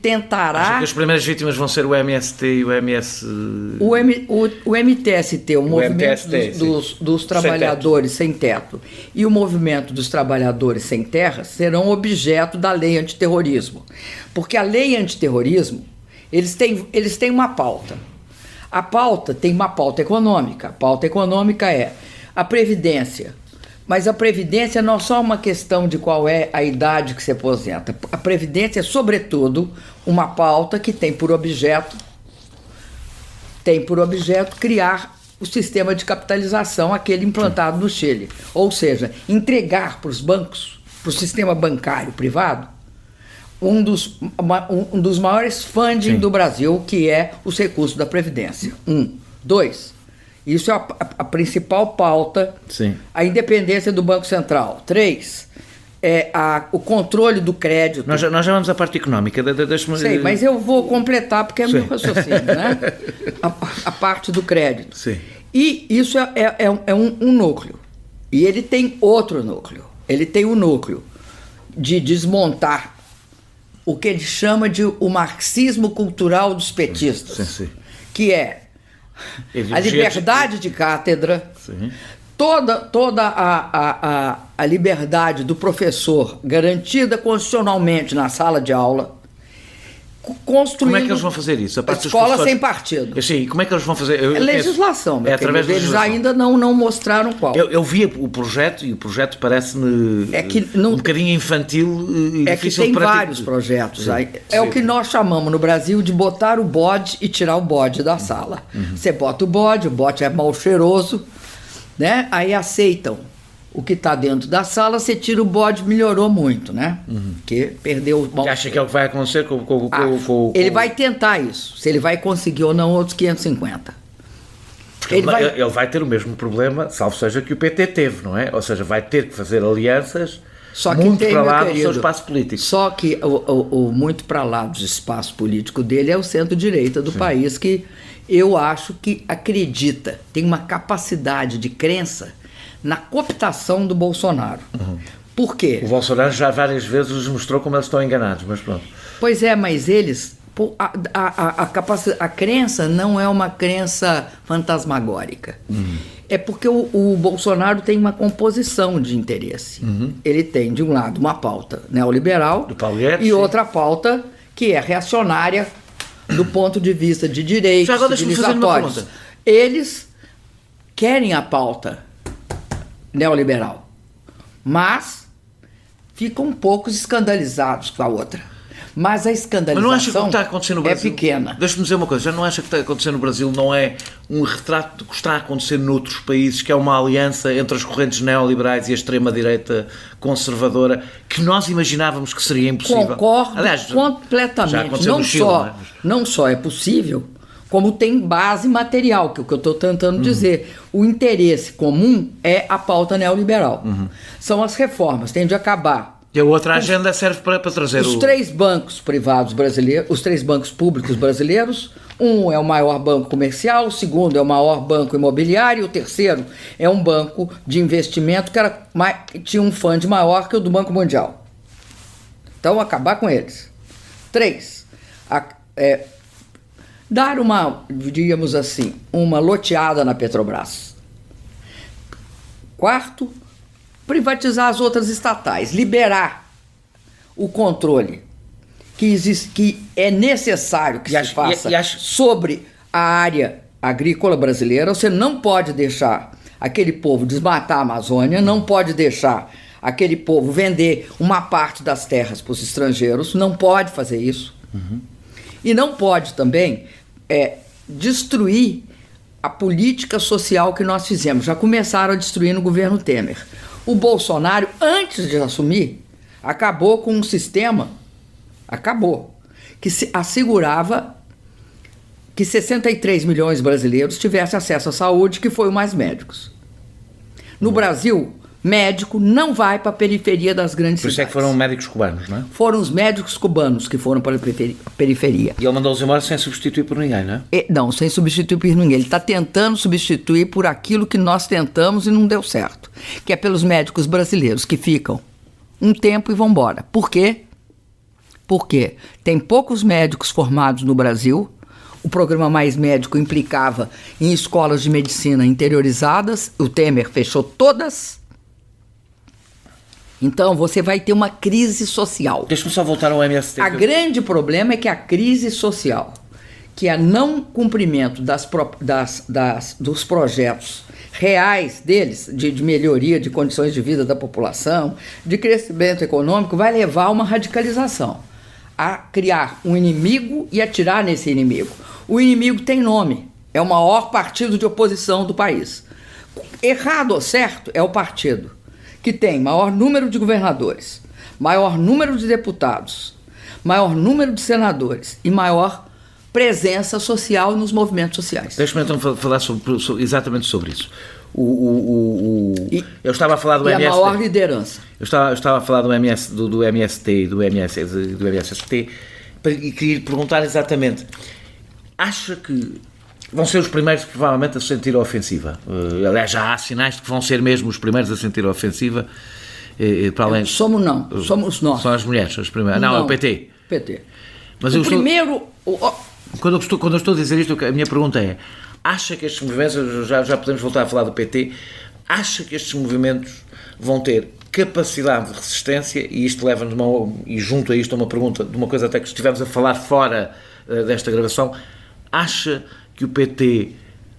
tentará...
Acho que as primeiras vítimas vão ser o MST e o MS...
O MTST, o Movimento dos Trabalhadores Sem Teto, e o Movimento dos Trabalhadores Sem Terra serão objeto da lei antiterrorismo. Porque a lei antiterrorismo, eles têm uma pauta. A pauta tem uma pauta econômica. A pauta econômica é a Previdência. Mas a Previdência não é só uma questão de qual é a idade que se aposenta. A Previdência é, sobretudo, uma pauta que tem por objeto criar o sistema de capitalização, aquele implantado no Chile. Ou seja, entregar para os bancos, para o sistema bancário privado, um dos maiores funding do Brasil, que é os recursos da Previdência. 2, isso é a principal pauta. A independência do Banco Central. 3, o controle do crédito.
Nós já vamos à parte económica.
Sei, mas eu vou completar porque é meu raciocínio, né? A parte do crédito. E isso é um núcleo. E ele tem outro núcleo. Ele tem o núcleo de desmontar o que ele chama de o marxismo cultural dos petistas,
Sim.
que é a liberdade de cátedra,
Sim.
toda a liberdade do professor garantida constitucionalmente na sala de aula, construindo...
Como é que eles vão fazer isso?
A escola sem partido.
Sim, como é que eles vão fazer?
É legislação, meu
através da
eles
legislação.
ainda não mostraram qual.
Eu vi o projeto e o projeto parece-me um bocadinho infantil e
é que
difícil
tem
de praticar.
vários projetos. É o que nós chamamos no Brasil de botar o bode e tirar o bode da sala. Você bota o bode é mal cheiroso, né? Aí aceitam o que está dentro da sala, você tira o bode, melhorou muito, né? Porque perdeu o...
Você acha que é o que vai acontecer com
Ele vai tentar isso. Se ele vai conseguir ou não, outros 550.
Porque ele vai ter o mesmo problema, salvo seja, que o PT teve, não é? Ou seja, vai ter que fazer alianças muito para lá do seu espaço político.
Só que o muito para lá do espaço político dele é o centro-direita do país, que eu acho que acredita, tem uma capacidade de crença na cooptação do Bolsonaro. Por quê?
O Bolsonaro já várias vezes nos mostrou como eles estão enganados, mas pronto.
Pois é, mas eles... A crença não é uma crença fantasmagórica. É porque o Bolsonaro tem uma composição de interesse. Ele tem, de um lado, uma pauta neoliberal e outra pauta que é reacionária do ponto de vista de direitos civilizatórios. Eles querem a pauta neoliberal, mas ficam um pouco escandalizados com a outra. Mas a escandalização
não acha que o que está acontecendo no Brasil,
é pequena.
Deixa-me dizer uma coisa, já não acha que o que está acontecendo no Brasil não é um retrato do que está a acontecer noutros países, que é uma aliança entre as correntes neoliberais e a extrema-direita conservadora, que nós imaginávamos que seria impossível?
Concordo. Aliás, completamente. Não só é possível, como tem base material, que é o que eu estou tentando dizer. O interesse comum é a pauta neoliberal. São as reformas, tem de acabar.
E a outra agenda serve para trazer
os três bancos privados brasileiros, os três bancos públicos brasileiros. Um é o maior banco comercial, o segundo é o maior banco imobiliário, o terceiro é um banco de investimento que tinha um fundo maior que o do Banco Mundial. Então, acabar com eles. 3. Dar uma, diríamos assim, uma loteada na Petrobras. 4, privatizar as outras estatais, liberar o controle que é necessário que se faça sobre a área agrícola brasileira. Você não pode deixar aquele povo desmatar a Amazônia, não pode deixar aquele povo vender uma parte das terras para os estrangeiros, não pode fazer isso. E não pode também destruir a política social que nós fizemos. Já começaram a destruir no governo Temer. O Bolsonaro, antes de assumir, acabou com um sistema, que se assegurava que 63 milhões de brasileiros tivessem acesso à saúde, que foi o Mais Médicos. No Brasil, médico não vai para a periferia das grandes cidades.
Por isso é que foram médicos cubanos, não é?
Foram os médicos cubanos que foram para a periferia.
E ele mandou-os embora sem substituir por ninguém, não é?
Não, sem substituir por ninguém. Ele está tentando substituir por aquilo que nós tentamos e não deu certo, que é pelos médicos brasileiros que ficam um tempo e vão embora. Por quê? Porque tem poucos médicos formados no Brasil. O programa Mais Médico implicava em escolas de medicina interiorizadas. O Temer fechou todas. Então, você vai ter uma crise social.
Deixa-me só voltar ao MST.
O grande problema é que a crise social, que é não cumprimento dos projetos reais deles, de melhoria de condições de vida da população, de crescimento econômico, vai levar a uma radicalização, a criar um inimigo e atirar nesse inimigo. O inimigo tem nome, é o maior partido de oposição do país. Errado ou certo, é o partido que tem maior número de governadores, maior número de deputados, maior número de senadores e maior presença social nos movimentos sociais.
Deixa-me então falar exatamente sobre isso. Eu estava a falar do MST.
E a maior liderança.
Eu estava a falar do MST e do MST e queria lhe perguntar exatamente, acha que vão ser os primeiros, provavelmente, a sentir a ofensiva? Aliás, já há sinais de que vão ser mesmo os primeiros a sentir a ofensiva. Para além...
Somos nós.
São as mulheres, as primeiras. Não, é o PT.
PT.
Mas quando eu estou a dizer isto, a minha pergunta é: acha que estes movimentos, já podemos voltar a falar do PT, acha que estes movimentos vão ter capacidade de resistência? E isto leva-nos, e junto a isto, a uma pergunta de uma coisa até que estivemos a falar fora desta gravação: acha que o PT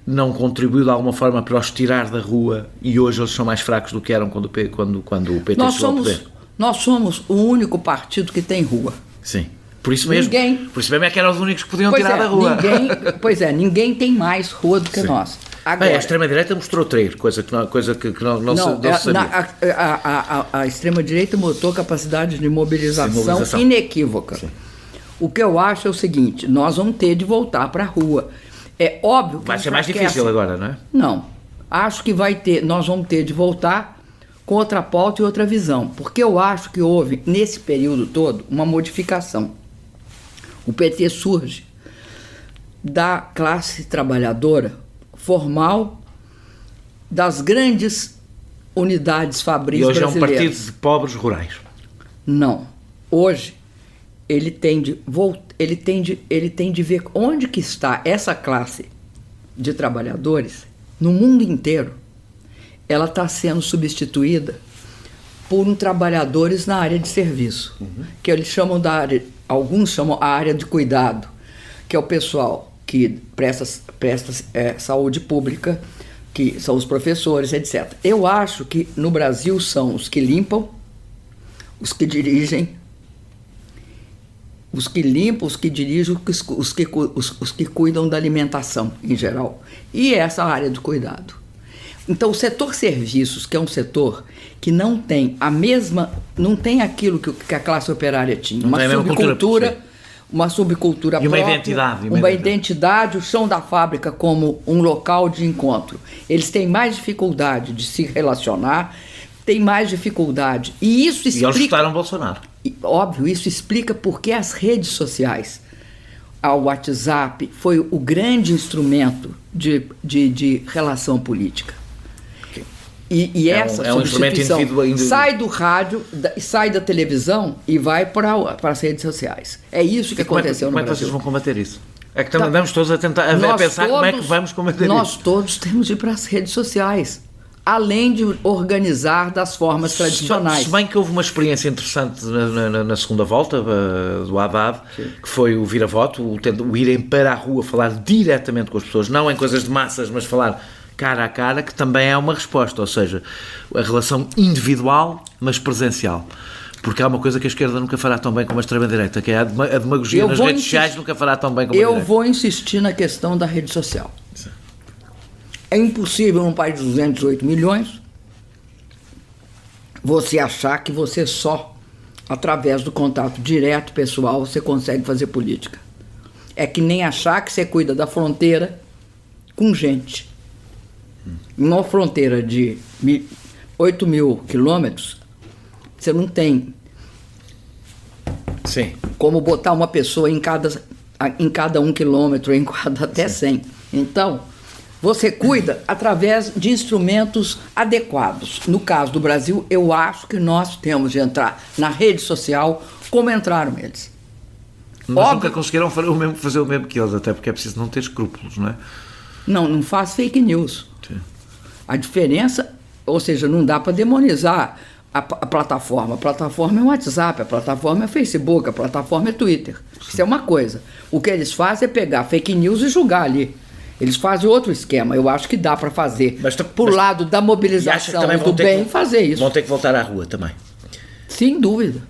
não contribuiu de alguma forma para os tirar da rua e hoje eles são mais fracos do que eram quando o PT chegou ao poder?
Nós somos o único partido que tem rua.
Sim. Por isso mesmo é que eram os únicos que podiam tirar da rua.
Ninguém tem mais rua do que nós. Agora,
a extrema-direita mostrou trair, coisa que não se sabia.
A extrema-direita mostrou capacidade de mobilização inequívoca. Sim. O que eu acho é o seguinte: nós vamos ter de voltar para a rua. É óbvio que
vai ser mais difícil agora, não é?
Não. Acho que nós vamos ter de voltar com outra pauta e outra visão. Porque eu acho que houve, nesse período todo, uma modificação. O PT surge da classe trabalhadora formal das grandes unidades fabris brasileiras.
E hoje é um partido de pobres rurais.
Não. Hoje ele tem de ver onde que está essa classe de trabalhadores no mundo inteiro. Ela está sendo substituída por trabalhadores na área de serviço, que eles chamam alguns chamam a área de cuidado, que é o pessoal que presta saúde pública, que são os professores, etc. Eu acho que no Brasil são os que limpam, os que dirigem, os que dirigem, os que cuidam da alimentação em geral, e essa área de cuidado. Então, o setor serviços, que é um setor que não tem não tem aquilo que a classe operária tinha, uma subcultura
e
própria, uma identidade, o chão da fábrica como um local de encontro. Eles têm mais dificuldade de se relacionar, têm mais dificuldade, e isso explica...
E eles votaram Bolsonaro.
Óbvio, isso explica porque as redes sociais, o WhatsApp, foi o grande instrumento de relação política. E essa substituição sai do rádio, sai da televisão e vai para as redes sociais. É isso que aconteceu no Brasil.
Como é que vocês vão combater isso? É que andamos todos a tentar pensar como é que vamos combater isso.
Nós todos temos de ir para as redes sociais, além de organizar das formas tradicionais.
Se bem que houve uma experiência interessante na segunda volta do Haddad, que foi o vira-voto, o irem para a rua falar diretamente com as pessoas, não em coisas de massas, mas falar cara a cara, que também é uma resposta, ou seja, a relação individual, mas presencial. Porque há uma coisa que a esquerda nunca fará tão bem como a extrema-direita, que é a demagogia nas redes sociais nunca fará tão bem como a direita.
Eu vou insistir na questão da rede social. Sim. É impossível num país de 218 milhões você achar que você só, através do contato direto, pessoal, você consegue fazer política. É que nem achar que você cuida da fronteira com gente. Numa fronteira de 8 mil quilômetros, você não tem como botar uma pessoa em cada 1 quilômetro, em cada até 100. Então, você cuida através de instrumentos adequados. No caso do Brasil, eu acho que nós temos de entrar na rede social como entraram eles.
Mas nunca conseguiram fazer o mesmo que eles, até porque é preciso não ter escrúpulos, não é?
Não faz fake news. Sim. A diferença, ou seja, não dá para demonizar a plataforma. A plataforma é o WhatsApp, a plataforma é o Facebook, a plataforma é Twitter. Sim. Isso é uma coisa. O que eles fazem é pegar fake news e julgar ali. Eles fazem outro esquema. Eu acho que dá para fazer. Por lado da mobilização do bem, fazer isso.
Vão ter que voltar à rua também.
Sem dúvida.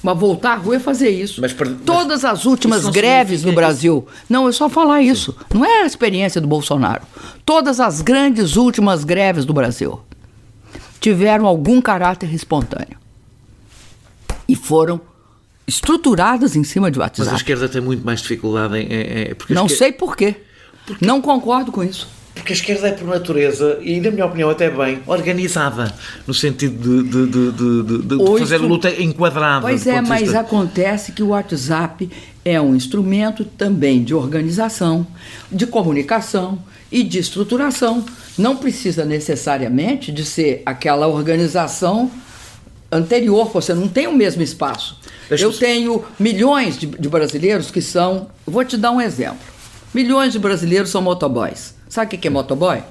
Mas voltar à rua é fazer isso. Todas as últimas greves no Brasil... Não, é só falar isso. Não é a experiência do Bolsonaro. Todas as grandes últimas greves do Brasil tiveram algum caráter espontâneo. E foram estruturadas em cima de WhatsApp.
Mas a esquerda tem muito mais dificuldade em...
Não sei por quê. Não concordo com isso.
Porque a esquerda é, por natureza, e na minha opinião até bem, organizada, no sentido de fazer luta enquadrada.
Pois é, mas acontece que o WhatsApp é um instrumento também de organização, de comunicação e de estruturação. Não precisa necessariamente de ser aquela organização anterior, você não tem o mesmo espaço. Eu tenho milhões de brasileiros que são... Vou te dar um exemplo. Milhões de brasileiros são motoboys. Sabe o que é motoboy?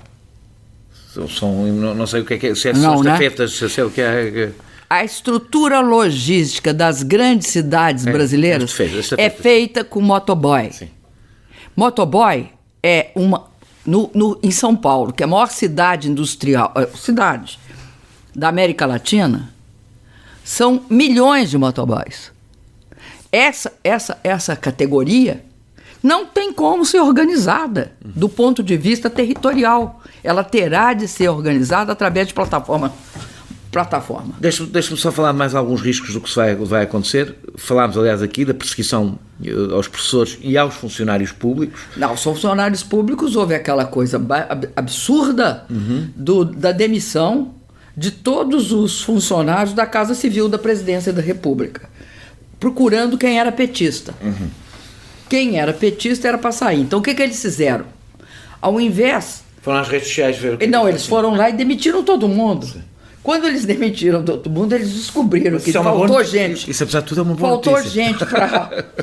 Não sei o que é, se é
Não, né?
estafetas, se é o que é...
A estrutura logística das grandes cidades brasileiras é feita com motoboy.
Sim.
Motoboy é uma... em São Paulo, que é a maior cidade industrial, cidade da América Latina, são milhões de motoboys. Essa categoria não tem como ser organizada do ponto de vista territorial. Ela terá de ser organizada através de plataforma.
Deixa-me só falar de mais alguns riscos do que vai acontecer. Falámos, aliás, aqui da perseguição aos professores e aos funcionários públicos.
Não, os funcionários públicos houve aquela coisa absurda da demissão de todos os funcionários da Casa Civil da Presidência da República, procurando quem era petista. Quem era petista era para sair. Então o que eles fizeram? Ao invés...
Foram às redes sociais ver o que...
Não, eles foram lá e demitiram todo mundo. Sim. Quando eles demitiram todo mundo, eles descobriram que faltou gente.
Isso, apesar de tudo, é uma boa
faltou
notícia.
Gente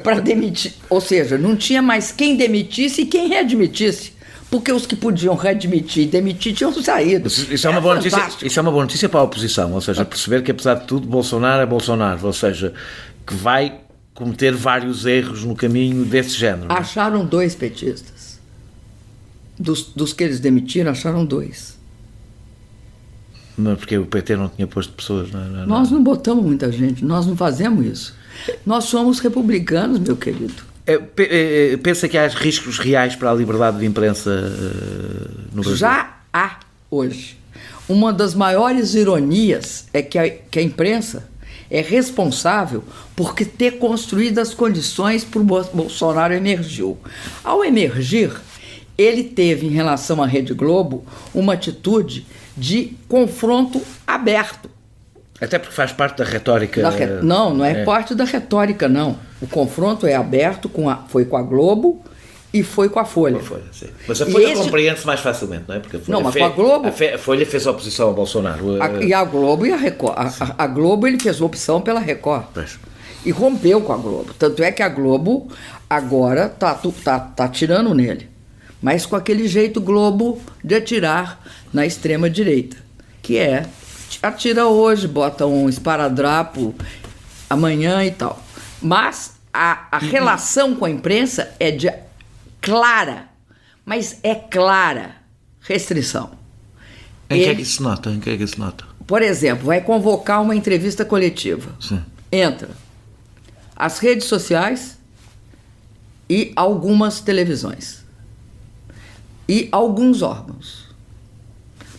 para demitir. Ou seja, não tinha mais quem demitisse e quem readmitisse. Porque os que podiam readmitir e demitir tinham saído.
Isso é uma boa notícia. Isso é uma boa notícia para a oposição. Ou seja, perceber que, apesar de tudo, Bolsonaro é Bolsonaro. Ou seja, que vai cometer vários erros no caminho desse género.
Acharam 2 petistas. Dos que eles demitiram, acharam 2.
Não, porque o PT não tinha posto pessoas.
Nós não botamos muita gente, nós não fazemos isso. Nós somos republicanos, meu querido.
Pensa que há riscos reais para a liberdade de imprensa no Brasil?
Já há hoje. Uma das maiores ironias é que a imprensa é responsável por ter construído as condições para o Bolsonaro emergiu. Ao emergir, ele teve, em relação à Rede Globo, uma atitude de confronto aberto.
Até porque faz parte da retórica...
Não é parte da retórica, não. O confronto é aberto, foi com a Globo e foi com a Folha.
Sim. Mas a Folha compreende-se mais facilmente, não é? Porque a Folha
mas com a Globo...
A Folha fez a oposição ao Bolsonaro.
E a Globo e a Record. A Globo, ele fez opção pela Record.
Pois.
E rompeu com a Globo. Tanto é que a Globo agora tá atirando nele. Mas com aquele jeito Globo de atirar na extrema-direita, que é, atira hoje, bota um esparadrapo amanhã e tal. Mas a relação com a imprensa é de clara, mas é clara restrição.
Em que é que isso nota?
Por exemplo, vai convocar uma entrevista coletiva.
Sim.
Entra as redes sociais e algumas televisões. E alguns órgãos.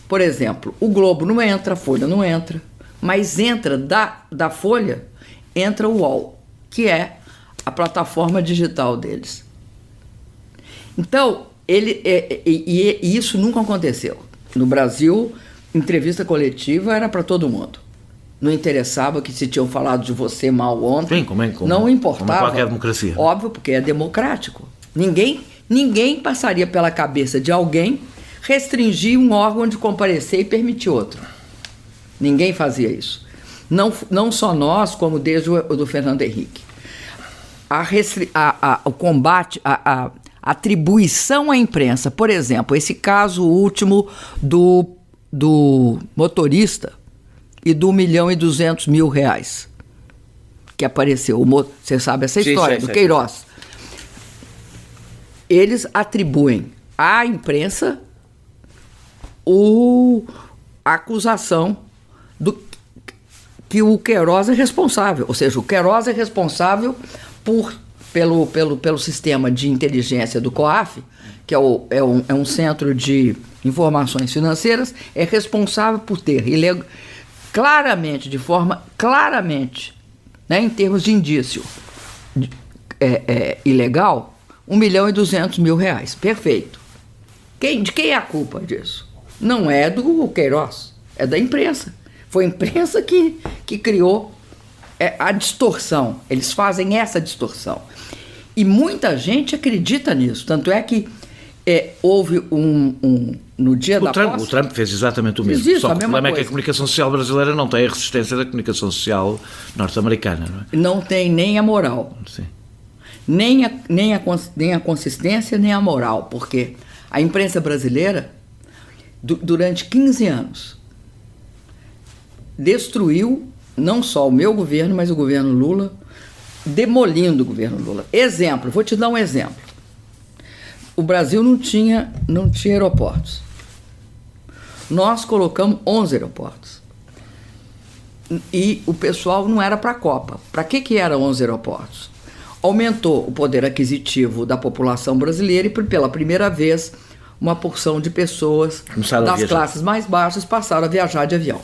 Por exemplo, o Globo não entra, a Folha não entra, mas entra da Folha, entra o UOL, que é a plataforma digital deles. Então, e isso nunca aconteceu. No Brasil, entrevista coletiva era para todo mundo. Não interessava que se tinham falado de você mal ontem.
Sim, como
não importava.
Como qualquer democracia.
Óbvio, porque é democrático. Ninguém passaria pela cabeça de alguém restringir um órgão de comparecer e permitir outro. Ninguém fazia isso. Não só nós, como desde o do Fernando Henrique. O combate, a atribuição à imprensa, por exemplo, esse caso último do motorista e do R$1.200.000 que apareceu. Você sabe essa história, do Queiroz. Eles atribuem à imprensa a acusação que o Queiroz é responsável. Ou seja, o Queiroz é responsável pelo sistema de inteligência do COAF, que é um centro de informações financeiras, é responsável por ter claramente, de forma claramente, né, em termos de indício ilegal, R$1.200.000. Perfeito. De quem é a culpa disso? Não é do Queiroz, é da imprensa. Foi a imprensa que criou a distorção. Eles fazem essa distorção. E muita gente acredita nisso. Tanto é que houve no dia da posse...
O Trump fez exatamente o mesmo.
Isso,
Só que o problema é que
coisa.
a comunicação social brasileira não tem a resistência da comunicação social norte-americana, não é?
Não tem nem a moral.
Sim.
Nem a consistência, nem a moral, porque a imprensa brasileira, durante 15 anos, destruiu não só o meu governo, mas o governo Lula, demolindo o governo Lula. Exemplo, vou te dar um exemplo. O Brasil não tinha aeroportos. Nós colocamos 11 aeroportos. E o pessoal não era para a Copa. Para que eram 11 aeroportos? Aumentou o poder aquisitivo da população brasileira e, pela primeira vez, uma porção de pessoas das classes mais baixas passaram a viajar de avião.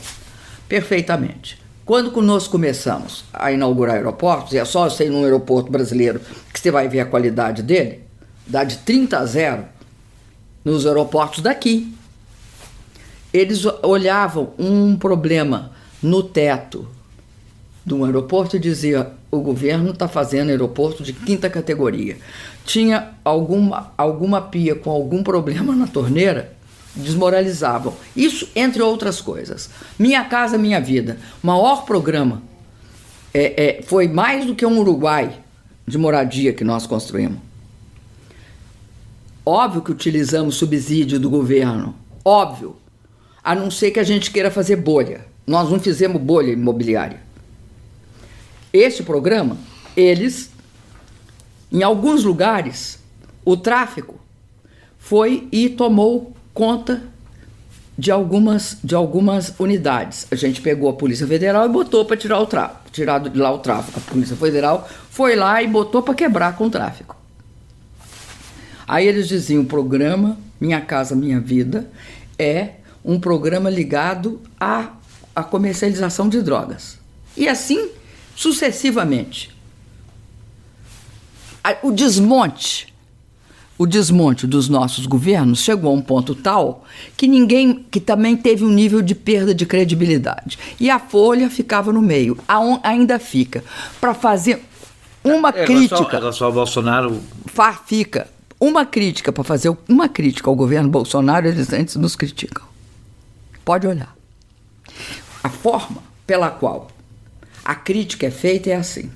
Perfeitamente. Quando nós começamos a inaugurar aeroportos, e é só você ir num aeroporto brasileiro que você vai ver a qualidade dele, dá de 30-0 nos aeroportos daqui. Eles olhavam um problema no teto de um aeroporto e diziam: o governo está fazendo aeroporto de 5ª categoria. Tinha alguma pia com algum problema na torneira, desmoralizavam. Isso, entre outras coisas. Minha Casa Minha Vida, maior programa, foi mais do que um Uruguai de moradia que nós construímos. Óbvio que utilizamos subsídio do governo, óbvio, a não ser que a gente queira fazer bolha. Nós não fizemos bolha imobiliária. Este programa, em alguns lugares, o tráfico foi e tomou conta de algumas unidades. A gente pegou a Polícia Federal e botou para tirar de lá o tráfico. A Polícia Federal foi lá e botou para quebrar com o tráfico. Aí eles diziam: o programa Minha Casa Minha Vida é um programa ligado à comercialização de drogas. E assim sucessivamente. O desmonte dos nossos governos chegou a um ponto tal que também teve um nível de perda de credibilidade. E a Folha ficava no meio, ainda fica. Para fazer uma crítica...
Em relação ao Bolsonaro...
Fica. Uma crítica, para fazer uma crítica ao governo Bolsonaro, eles antes nos criticam. Pode olhar. A forma pela qual a crítica é feita é assim.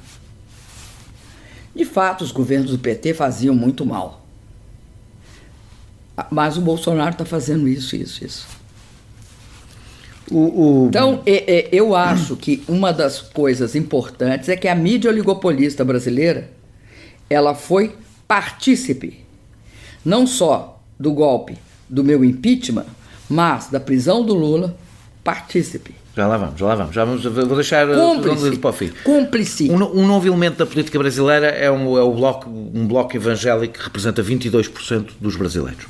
De fato, os governos do PT faziam muito mal. Mas o Bolsonaro está fazendo isso. Então, eu acho que uma das coisas importantes é que a mídia oligopolista brasileira, ela foi partícipe, não só do golpe do meu impeachment, mas da prisão do Lula, partícipe.
Já lá vamos. Vou deixar
Cúmplice.
para o fim.
Cúmplice.
Um novo elemento da política brasileira é um bloco evangélico que representa 22% dos brasileiros.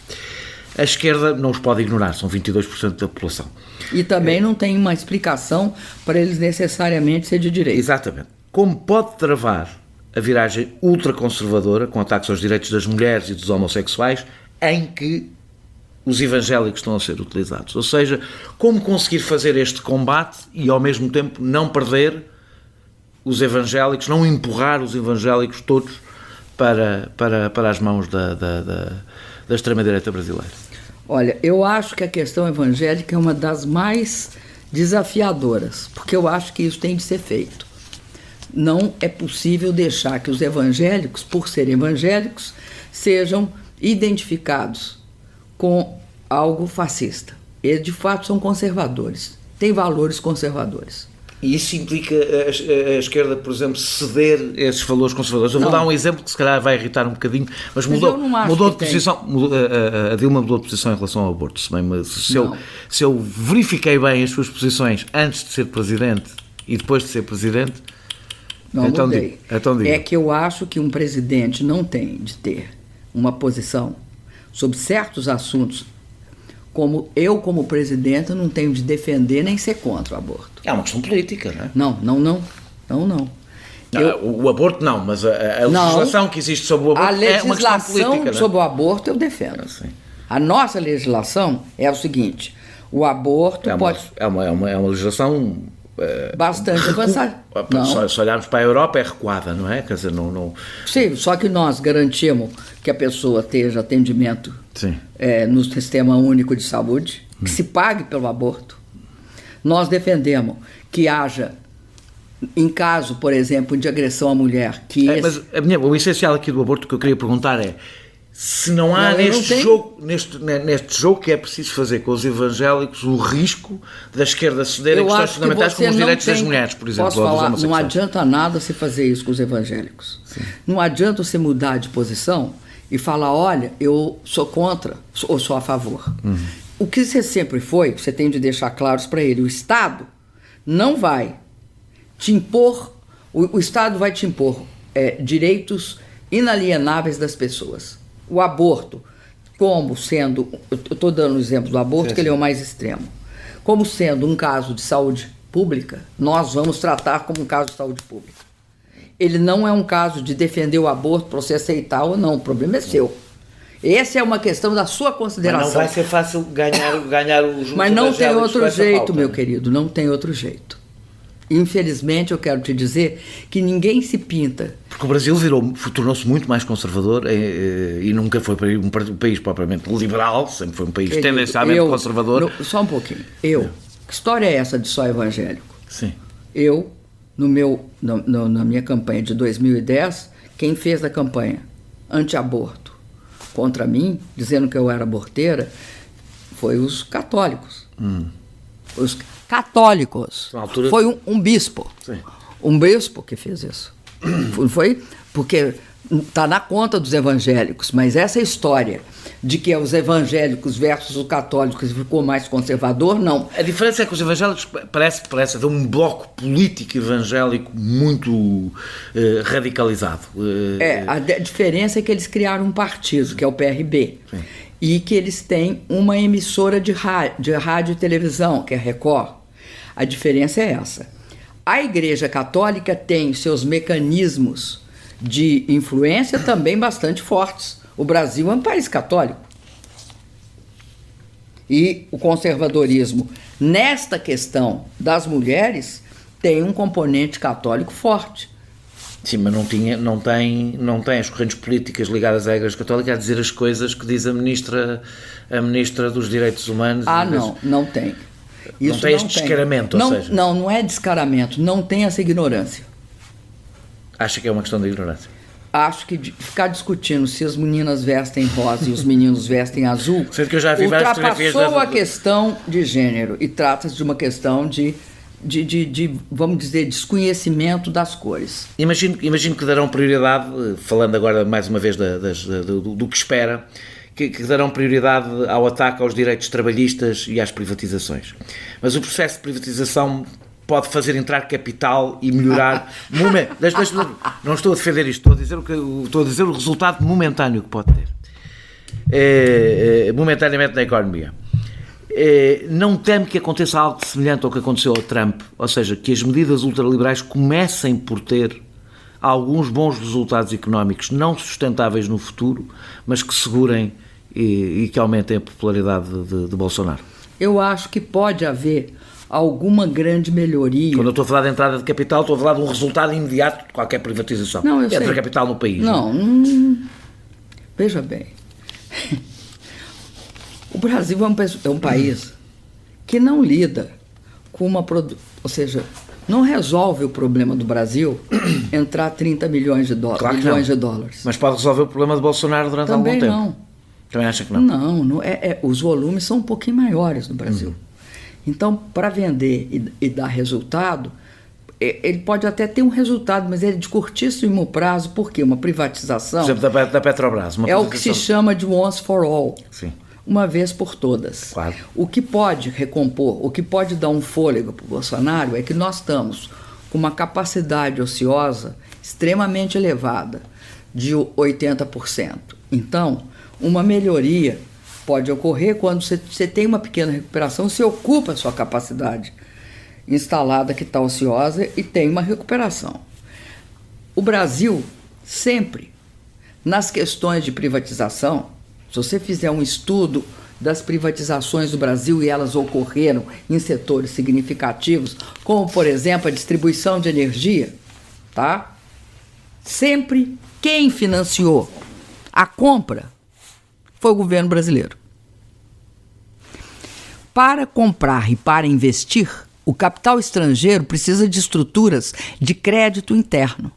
A esquerda não os pode ignorar, são 22% da população.
E também não tem uma explicação para eles necessariamente ser de direita.
Exatamente. Como pode travar a viragem ultraconservadora, com ataques aos direitos das mulheres e dos homossexuais, em que os evangélicos estão a ser utilizados? Ou seja, como conseguir fazer este combate e ao mesmo tempo não perder os evangélicos, não empurrar os evangélicos todos para as mãos da extrema-direita brasileira?
Olha, eu acho que a questão evangélica é uma das mais desafiadoras, porque eu acho que isso tem de ser feito. Não é possível deixar que os evangélicos, por serem evangélicos, sejam identificados com algo fascista. Eles, de fato, são conservadores, têm valores conservadores.
E isso implica a esquerda, por exemplo, ceder esses valores conservadores? Eu vou dar um exemplo que se calhar vai irritar um bocadinho, mas mudou de posição. A Dilma mudou de posição em relação ao aborto. Se eu verifiquei bem as suas posições antes de ser presidente e depois de ser presidente,
não
então
mudei.
Digo.
É que eu acho que um presidente não tem de ter uma posição sobre certos assuntos, como eu, como presidente, não tenho de defender nem ser contra o aborto.
É uma questão política, não é?
Não.
O aborto não, mas a legislação que existe sobre o aborto é uma questão política. A legislação
sobre o aborto eu defendo. A nossa legislação é o seguinte: o aborto
é uma legislação
bastante avançada.
Se olharmos para a Europa é recuada, não é? Quer dizer, não...
Sim, só que nós garantimos que a pessoa esteja atendimento no Sistema Único de Saúde, que se pague pelo aborto. Nós defendemos que haja, em caso, por exemplo, de agressão à mulher, que
Mas o essencial aqui do aborto que eu queria perguntar é: se não há neste jogo que é preciso fazer com os evangélicos o risco da esquerda ceder em questões fundamentais como os direitos das mulheres, por exemplo.
Posso falar, não adianta nada se fazer isso com os evangélicos. Sim. Não adianta você mudar de posição e falar, olha, eu sou contra ou sou a favor. O que você sempre foi, você tem de deixar claros para ele, o Estado não vai te impor, o Estado vai te impor direitos inalienáveis das pessoas. O aborto, como sendo, eu estou dando o exemplo do aborto, que ele é o mais extremo, como sendo um caso de saúde pública, nós vamos tratar como um caso de saúde pública. Ele não é um caso de defender o aborto para você aceitar ou não, o problema é seu. Essa é uma questão da sua consideração.
Mas não vai ser fácil ganhar os
Mas não tem outro jeito, meu querido, não tem outro jeito. Infelizmente, eu quero te dizer que ninguém se pinta.
Porque o Brasil tornou-se muito mais conservador e nunca foi um país propriamente liberal, sempre foi um país tendencialmente conservador.
Só um pouquinho. Que história é essa de só evangélico?
Sim.
Na minha campanha de 2010, quem fez a campanha anti-aborto contra mim, dizendo que eu era aborteira, foi os católicos. Os católicos. Foi um bispo. Sim. Um bispo que fez isso. Foi porque está na conta dos evangélicos, mas essa história de que é os evangélicos versus os católicos ficou mais conservador, não.
A diferença é que os evangélicos parece haver um bloco político evangélico muito radicalizado.
A diferença é que eles criaram um partido, que é o PRB. Sim. E que eles têm uma emissora de rádio e televisão, que é a Record. A diferença é essa. A Igreja Católica tem seus mecanismos de influência também bastante fortes. O Brasil é um país católico. E o conservadorismo, nesta questão das mulheres, tem um componente católico forte.
Sim, mas não tem as correntes políticas ligadas à Igreja Católica a dizer as coisas que diz a ministra dos Direitos Humanos.
Não tem.
Isso não tem este descaramento, ou seja...
Não é descaramento, não tem essa ignorância.
Acha que é uma questão de ignorância?
Acho que ficar discutindo se as meninas vestem rosa e os meninos vestem azul
que eu já vi
ultrapassou a questão de gênero e trata-se de uma questão de, vamos dizer, desconhecimento das cores.
Imagino que darão prioridade, falando agora mais uma vez do que espera, que darão prioridade ao ataque aos direitos trabalhistas e às privatizações. Mas o processo de privatização pode fazer entrar capital e melhorar... Não estou a defender isto, estou a dizer o resultado momentâneo que pode ter. Momentaneamente na economia. Não teme que aconteça algo semelhante ao que aconteceu ao Trump, ou seja, que as medidas ultraliberais comecem por ter alguns bons resultados económicos não sustentáveis no futuro, mas que segurem e que aumentem a popularidade de Bolsonaro?
Eu acho que pode haver alguma grande melhoria.
Quando eu estou a falar de entrada de capital, estou a falar de um resultado imediato de qualquer privatização. Entra capital no país.
Veja bem. O Brasil é um país que não lida com ou seja, não resolve o problema do Brasil entrar 30 milhões de dólares.
Mas pode resolver o problema de Bolsonaro durante algum tempo.
Não.
Também acha que não?
Não, os volumes são um pouquinho maiores no Brasil. Então, para vender e dar resultado, ele pode até ter um resultado, mas ele é de curtíssimo prazo, porque uma privatização...
Por exemplo, da Petrobras.
O que se chama de once for all.
Sim.
Uma vez por todas.
Claro.
O que pode recompor, o que pode dar um fôlego para o Bolsonaro é que nós estamos com uma capacidade ociosa extremamente elevada, de 80%. Então, uma melhoria pode ocorrer quando você tem uma pequena recuperação, você ocupa a sua capacidade instalada que está ociosa e tem uma recuperação. O Brasil sempre, nas questões de privatização, se você fizer um estudo das privatizações do Brasil, e elas ocorreram em setores significativos, como, por exemplo, a distribuição de energia, tá? Sempre quem financiou a compra foi o governo brasileiro. Para comprar e para investir, o capital estrangeiro precisa de estruturas de crédito interno.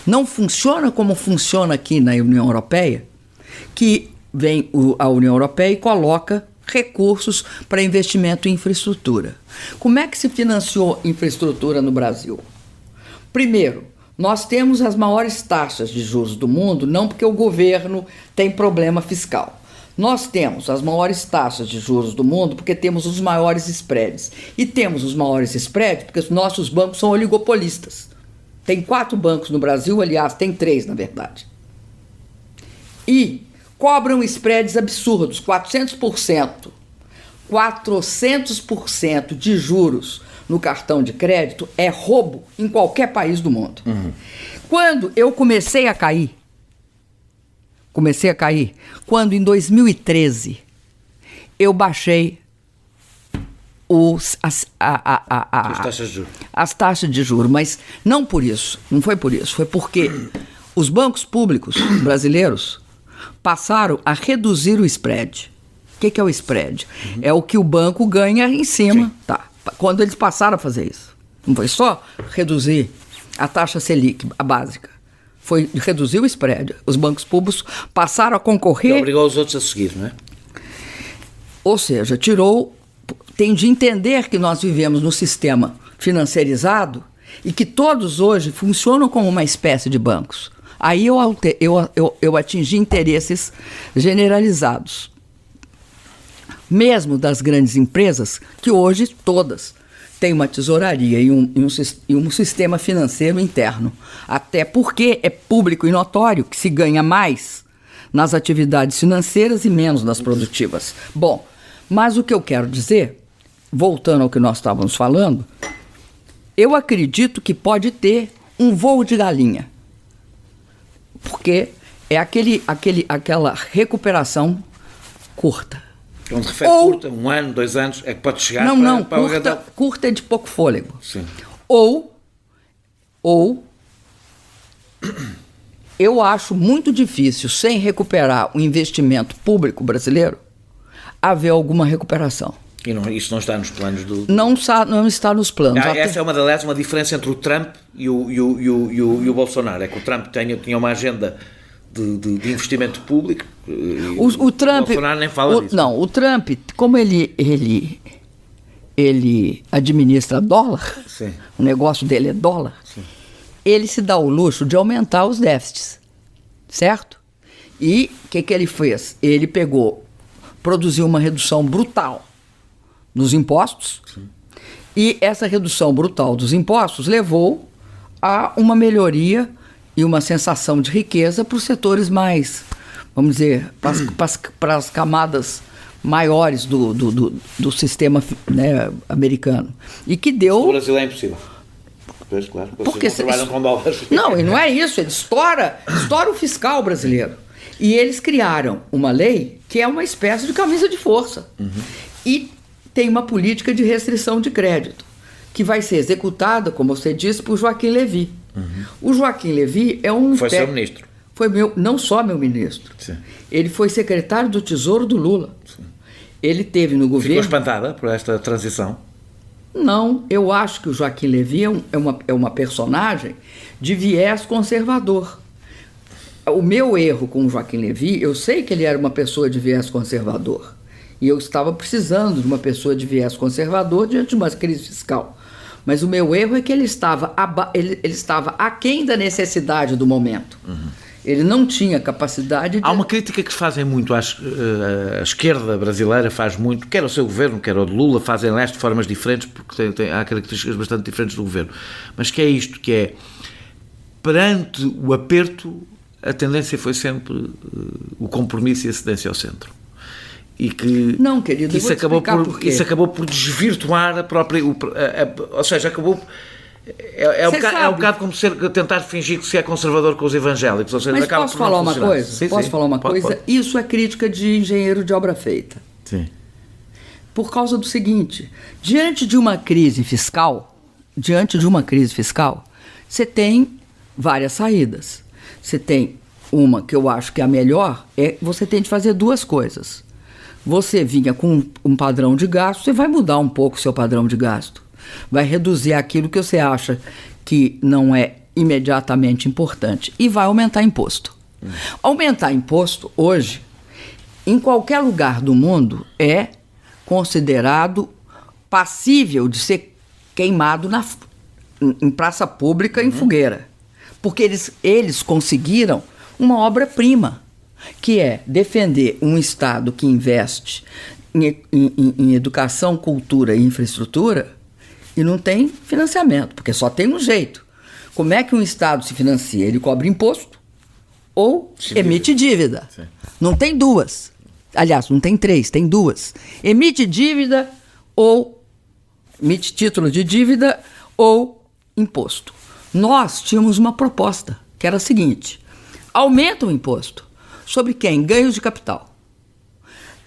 Não funciona como funciona aqui na União Europeia, que vem a União Europeia e coloca recursos para investimento em infraestrutura. Como é que se financiou infraestrutura no Brasil? Primeiro, nós temos as maiores taxas de juros do mundo, não porque o governo tem problema fiscal. Nós temos as maiores taxas de juros do mundo porque temos os maiores spreads. E temos os maiores spreads porque os nossos bancos são oligopolistas. Tem 4 bancos no Brasil, aliás, tem 3, na verdade. E cobram spreads absurdos, 400%. 400% de juros no cartão de crédito é roubo em qualquer país do mundo. Quando eu comecei a cair, quando em 2013 eu baixei as taxas de juros, mas não por isso, não foi por isso, foi porque os bancos públicos brasileiros passaram a reduzir o spread. O que é o spread? É o que o banco ganha em cima. Tá. Quando eles passaram a fazer isso. Não foi só reduzir a taxa Selic, a básica. Foi reduzir o spread. Os bancos públicos passaram a concorrer...
E obrigou os outros a seguir, não é?
Ou seja, tem de entender que nós vivemos num sistema financeirizado e que todos hoje funcionam como uma espécie de bancos. Aí eu atingi interesses generalizados. Mesmo das grandes empresas, que hoje todas têm uma tesouraria e um sistema financeiro interno. Até porque é público e notório que se ganha mais nas atividades financeiras e menos nas produtivas. Bom, mas o que eu quero dizer, voltando ao que nós estávamos falando, eu acredito que pode ter um voo de galinha. Porque é aquela recuperação curta.
Quando refere curta, 1 ano, 2 anos, é que pode chegar
curta é de pouco fôlego.
Sim.
Ou eu acho muito difícil, sem recuperar o investimento público brasileiro, haver alguma recuperação.
E isso não está nos planos do...
Não está nos planos.
Essa é uma diferença entre o Trump e o Bolsonaro. É que o Trump tinha uma agenda de investimento público.
O Trump...
O Bolsonaro nem fala disso.
Não, o Trump, como ele administra dólar, sim, o negócio dele é dólar, sim, ele se dá o luxo de aumentar os déficits, certo? E o que ele fez? Ele produziu uma redução brutal nos impostos, sim, e essa redução brutal dos impostos levou a uma melhoria e uma sensação de riqueza para os setores mais, vamos dizer, para as camadas maiores do sistema, né, americano. E que deu...
O Brasil é impossível. Pois, claro,
porque
não trabalham com dólares.
Não, e não é isso, ele estoura o fiscal brasileiro. E eles criaram uma lei que é uma espécie de camisa de força. E tem uma política de restrição de crédito, que vai ser executada, como você disse, por Joaquim Levy. O Joaquim Levy é um...
Foi seu ministro.
Foi não só meu ministro. Sim. Ele foi secretário do Tesouro do Lula. Sim. Ele teve no governo...
Ficou espantada por esta transição?
Não, eu acho que o Joaquim Levy é uma personagem de viés conservador. O meu erro com o Joaquim Levy, eu sei que ele era uma pessoa de viés conservador. E eu estava precisando de uma pessoa de viés conservador diante de uma crise fiscal. Mas o meu erro é que ele estava aquém da necessidade do momento. Ele não tinha capacidade de...
Há uma crítica que fazem muito, a esquerda brasileira faz muito, quer o seu governo, quer o de Lula, fazem de formas diferentes, porque há características bastante diferentes do governo. Mas que é isto, que é, perante o aperto, a tendência foi sempre o compromisso e a cedência ao centro. E que,
não, querido,
que isso acabou por desvirtuar a própria... ou seja, acabou... É um bocado como tentar fingir que se é conservador com os evangélicos. Ou seja,
mas posso falar uma coisa? Posso falar uma coisa? Isso é crítica de engenheiro de obra feita.
Sim.
Por causa do seguinte, diante de uma crise fiscal, você tem várias saídas. Você tem uma que eu acho que é a melhor, você tem de fazer duas coisas. Você vinha com um padrão de gasto, você vai mudar um pouco o seu padrão de gasto. Vai reduzir aquilo que você acha que não é imediatamente importante e vai aumentar imposto. Aumentar imposto, hoje, em qualquer lugar do mundo, é considerado passível de ser queimado em praça pública, em fogueira. Porque eles conseguiram uma obra-prima, que é defender um Estado que investe em educação, cultura e infraestrutura e não tem financiamento, porque só tem um jeito. Como é que um Estado se financia? Ele cobra imposto ou emite dívida. Sim. Não tem duas. Aliás, não tem três, tem duas. Emite dívida ou emite título de dívida ou imposto. Nós tínhamos uma proposta, que era a seguinte: aumenta o imposto sobre quem? Ganhos de capital.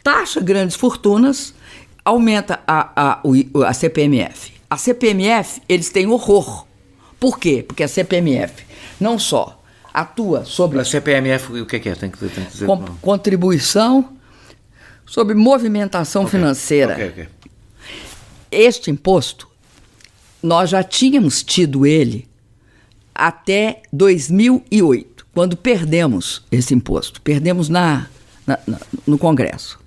Taxa grandes fortunas, aumenta a CPMF. A CPMF, eles têm horror. Por quê? Porque a CPMF não só atua sobre...
A CPMF, o que é? Tem que dizer...
Contribuição sobre movimentação financeira.
Ok.
Este imposto, nós já tínhamos tido ele até 2008, quando perdemos esse imposto. Perdemos no Congresso.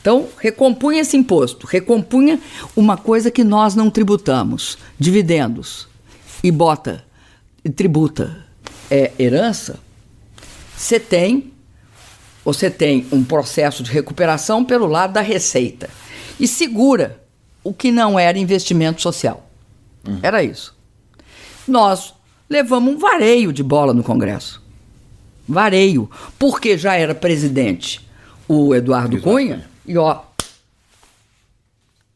Então, recompunha esse imposto, recompunha uma coisa que nós não tributamos, dividendos, e tributa herança. Você tem um processo de recuperação pelo lado da receita e segura o que não era investimento social. Era isso. Nós levamos um vareio de bola no Congresso. Vareio. Porque já era presidente o Eduardo Cunha. E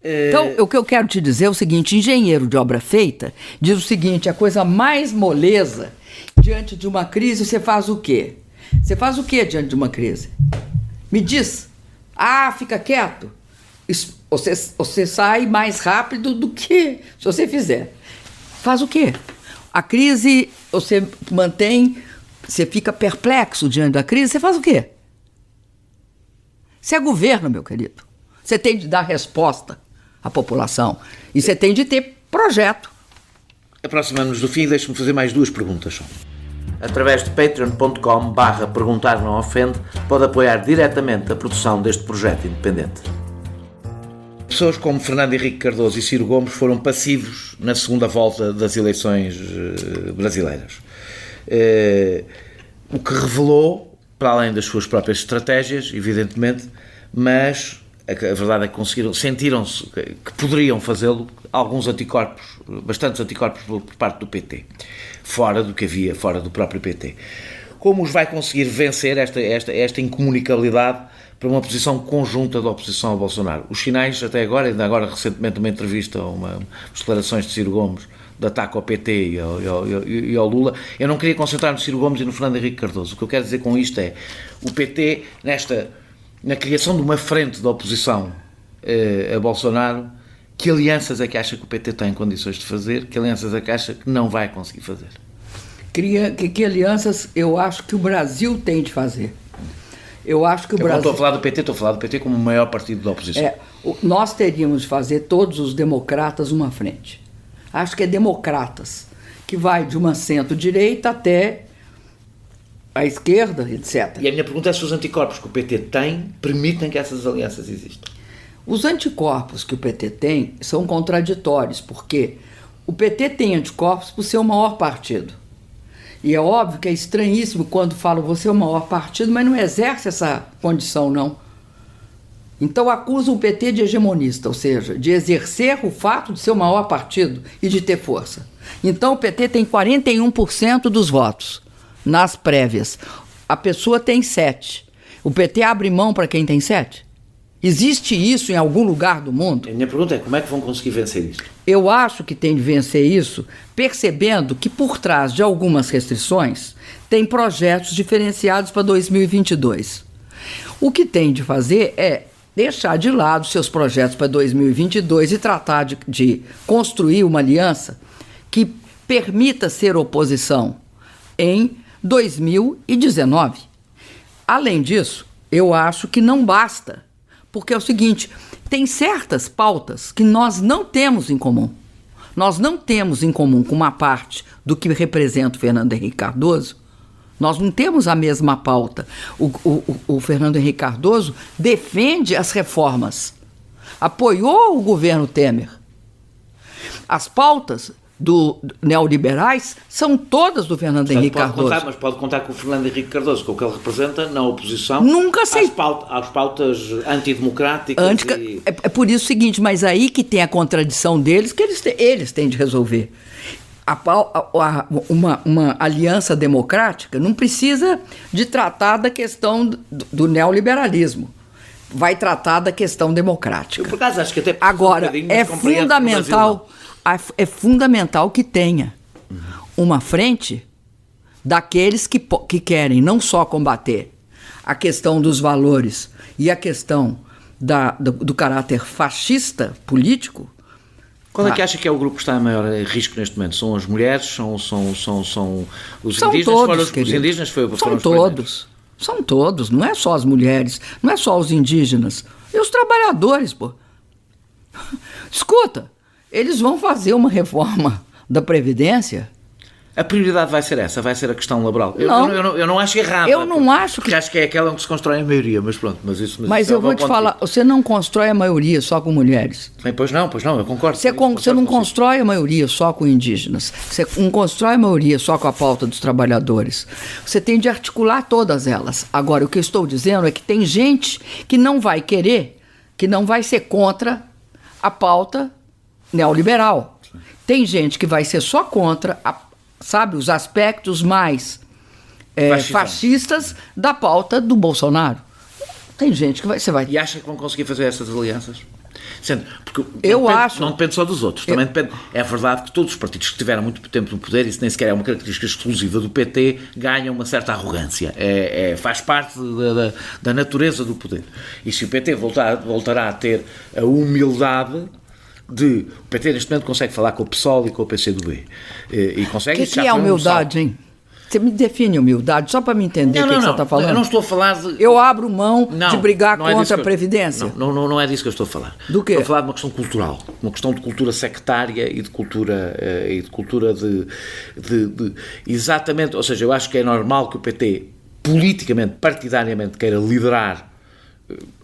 Então, o que eu quero te dizer é o seguinte: engenheiro de obra feita diz o seguinte: a coisa mais moleza diante de uma crise, você faz o quê? Você faz o quê diante de uma crise? Me diz. Fica quieto. Você sai mais rápido do que se você fizer. Faz o quê? A crise, você fica perplexo diante da crise, você faz o quê? Você é governo, meu querido. Você tem de dar resposta à população. E você tem de ter projeto.
Aproximamos do fim, deixe-me fazer mais duas perguntas só.
Através de patreon.com/perguntar não ofende, pode apoiar diretamente a produção deste projeto independente.
Pessoas como Fernando Henrique Cardoso e Ciro Gomes foram passivos na segunda volta das eleições brasileiras. O que revelou, para além das suas próprias estratégias, evidentemente, mas a verdade é que sentiram-se que poderiam fazê-lo bastantes anticorpos por parte do PT, fora do que havia, fora do próprio PT. Como os vai conseguir vencer esta incomunicabilidade para uma posição conjunta da oposição ao Bolsonaro? Os sinais, até agora, ainda agora recentemente uma entrevista, umas declarações de Ciro Gomes, de ataque ao PT e ao Lula. Eu não queria concentrar no Ciro Gomes e no Fernando Henrique Cardoso. O que eu quero dizer com isto é, o PT, na criação de uma frente de oposição a Bolsonaro, que alianças é que acha que o PT tem condições de fazer, que alianças é que acha que não vai conseguir fazer?
Que alianças eu acho que o Brasil tem de fazer? Eu acho que o Brasil...
Não estou a falar do PT como o maior partido da oposição.
Nós teríamos de fazer todos os democratas uma frente. Acho que é democratas, que vai de uma centro-direita até a esquerda, etc.
E a minha pergunta é se os anticorpos que o PT tem permitem que essas alianças existam.
Os anticorpos que o PT tem são contraditórios, porque o PT tem anticorpos por ser o maior partido. E é óbvio que é estranhíssimo quando falam você é o maior partido, mas não exerce essa condição, não. Então acusam o PT de hegemonista, ou seja, de exercer o fato de ser o maior partido e de ter força. Então o PT tem 41% dos votos nas prévias. A pessoa tem 7%. O PT abre mão para quem tem 7%? Existe isso em algum lugar do mundo?
A minha pergunta é, como é que vão conseguir vencer isso?
Eu acho que tem de vencer isso percebendo que por trás de algumas restrições tem projetos diferenciados para 2022. O que tem de fazer é deixar de lado seus projetos para 2022 e tratar de construir uma aliança que permita ser oposição em 2019. Além disso, eu acho que não basta, porque é o seguinte, tem certas pautas que nós não temos em comum. Nós não temos em comum com uma parte do que representa o Fernando Henrique Cardoso. Nós não temos a mesma pauta. O Fernando Henrique Cardoso defende as reformas, apoiou o governo Temer. As pautas neoliberais são todas do Fernando Henrique Cardoso.
Mas pode contar com o Fernando Henrique Cardoso, com o que ele representa na oposição.
Nunca sei.
Às pautas antidemocráticas.
É por isso o seguinte, mas aí que tem a contradição deles, que eles têm de resolver. Uma aliança democrática não precisa de tratar da questão do neoliberalismo. Vai tratar da questão democrática.
Eu, por acaso, acho que até
agora, é fundamental que tenha uma frente daqueles que querem não só combater a questão dos valores e a questão do caráter fascista político.
Qual é que acha que é o grupo que está em maior risco neste momento? São as mulheres? São os indígenas?
Todos,
os indígenas
são todos. São todos. Não é só as mulheres, não é só os indígenas. E os trabalhadores, pô. Escuta, eles vão fazer uma reforma da Previdência.
A prioridade vai ser essa, vai ser a questão laboral. Eu não acho errado.
Eu não acho que...
Porque acho que é aquela onde se constrói a maioria, mas pronto.
Mas eu vou te falar, você não constrói a maioria só com mulheres.
Pois não, eu concordo.
Você não constrói a maioria só com indígenas. Você não constrói a maioria só com a pauta dos trabalhadores. Você tem de articular todas elas. Agora, o que eu estou dizendo é que tem gente que não vai querer, que não vai ser contra a pauta neoliberal. Tem gente que vai ser só contra os aspectos mais fascistas da pauta do Bolsonaro. Tem gente que você vai...
E acha que vão conseguir fazer essas alianças? Porque não depende só dos outros. Também depende. É verdade que todos os partidos que tiveram muito tempo no poder, isso nem sequer é uma característica exclusiva do PT, ganham uma certa arrogância. Faz parte da natureza do poder. E se o PT voltará a ter a humildade... O PT neste momento consegue falar com o PSOL e com o PCdoB. E consegue...
O que é a humildade, hein? Você me define humildade, só para me entender o que você está falando.
Eu não estou a falar de...
Eu abro mão de brigar contra a Previdência?
Não é disso que eu estou a falar.
Do quê?
Estou a falar de uma questão cultural, uma questão de cultura sectária e de cultura exatamente, ou seja, eu acho que é normal que o PT politicamente, partidariamente queira liderar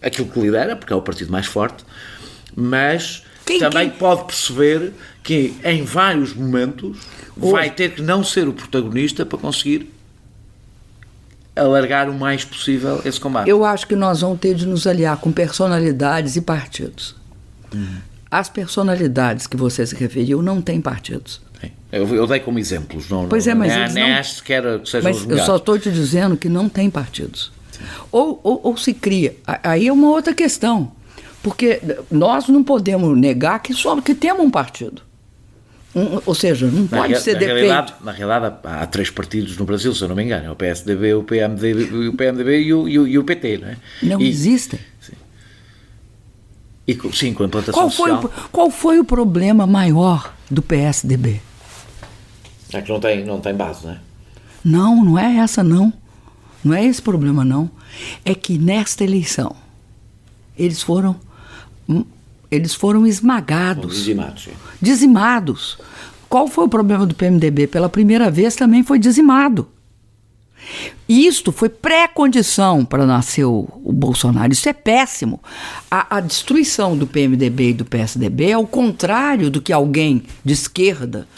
aquilo que lidera, porque é o partido mais forte, mas... Também pode perceber que em vários momentos vai ter que não ser o protagonista para conseguir alargar o mais possível esse combate.
Eu acho que nós vamos ter de nos aliar com personalidades e partidos. As personalidades que você se referiu não têm partidos.
Eu dei como exemplos.
Pois é, mas
nem acho sequer que sejam
mas
os melhores.
Eu só estou te dizendo que não tem partidos. Ou se cria. Aí é uma outra questão. Porque nós não podemos negar que temos um partido. Ou seja, não pode ser defeito.
Na realidade, há 3 partidos no Brasil, se eu não me engano. É o PSDB, o PMDB e o PT, não é?
Não existem.
Sim, com a implantação social.
Qual foi o problema maior do PSDB?
É que não tem base, não é?
Não é essa, não. Não é esse problema, não. É que nesta eleição, eles foram esmagados. Dizimados. Qual foi o problema do PMDB? Pela primeira vez também foi dizimado. Isto foi pré-condição para nascer o Bolsonaro. Isso é péssimo. A destruição do PMDB e do PSDB é o contrário do que alguém de esquerda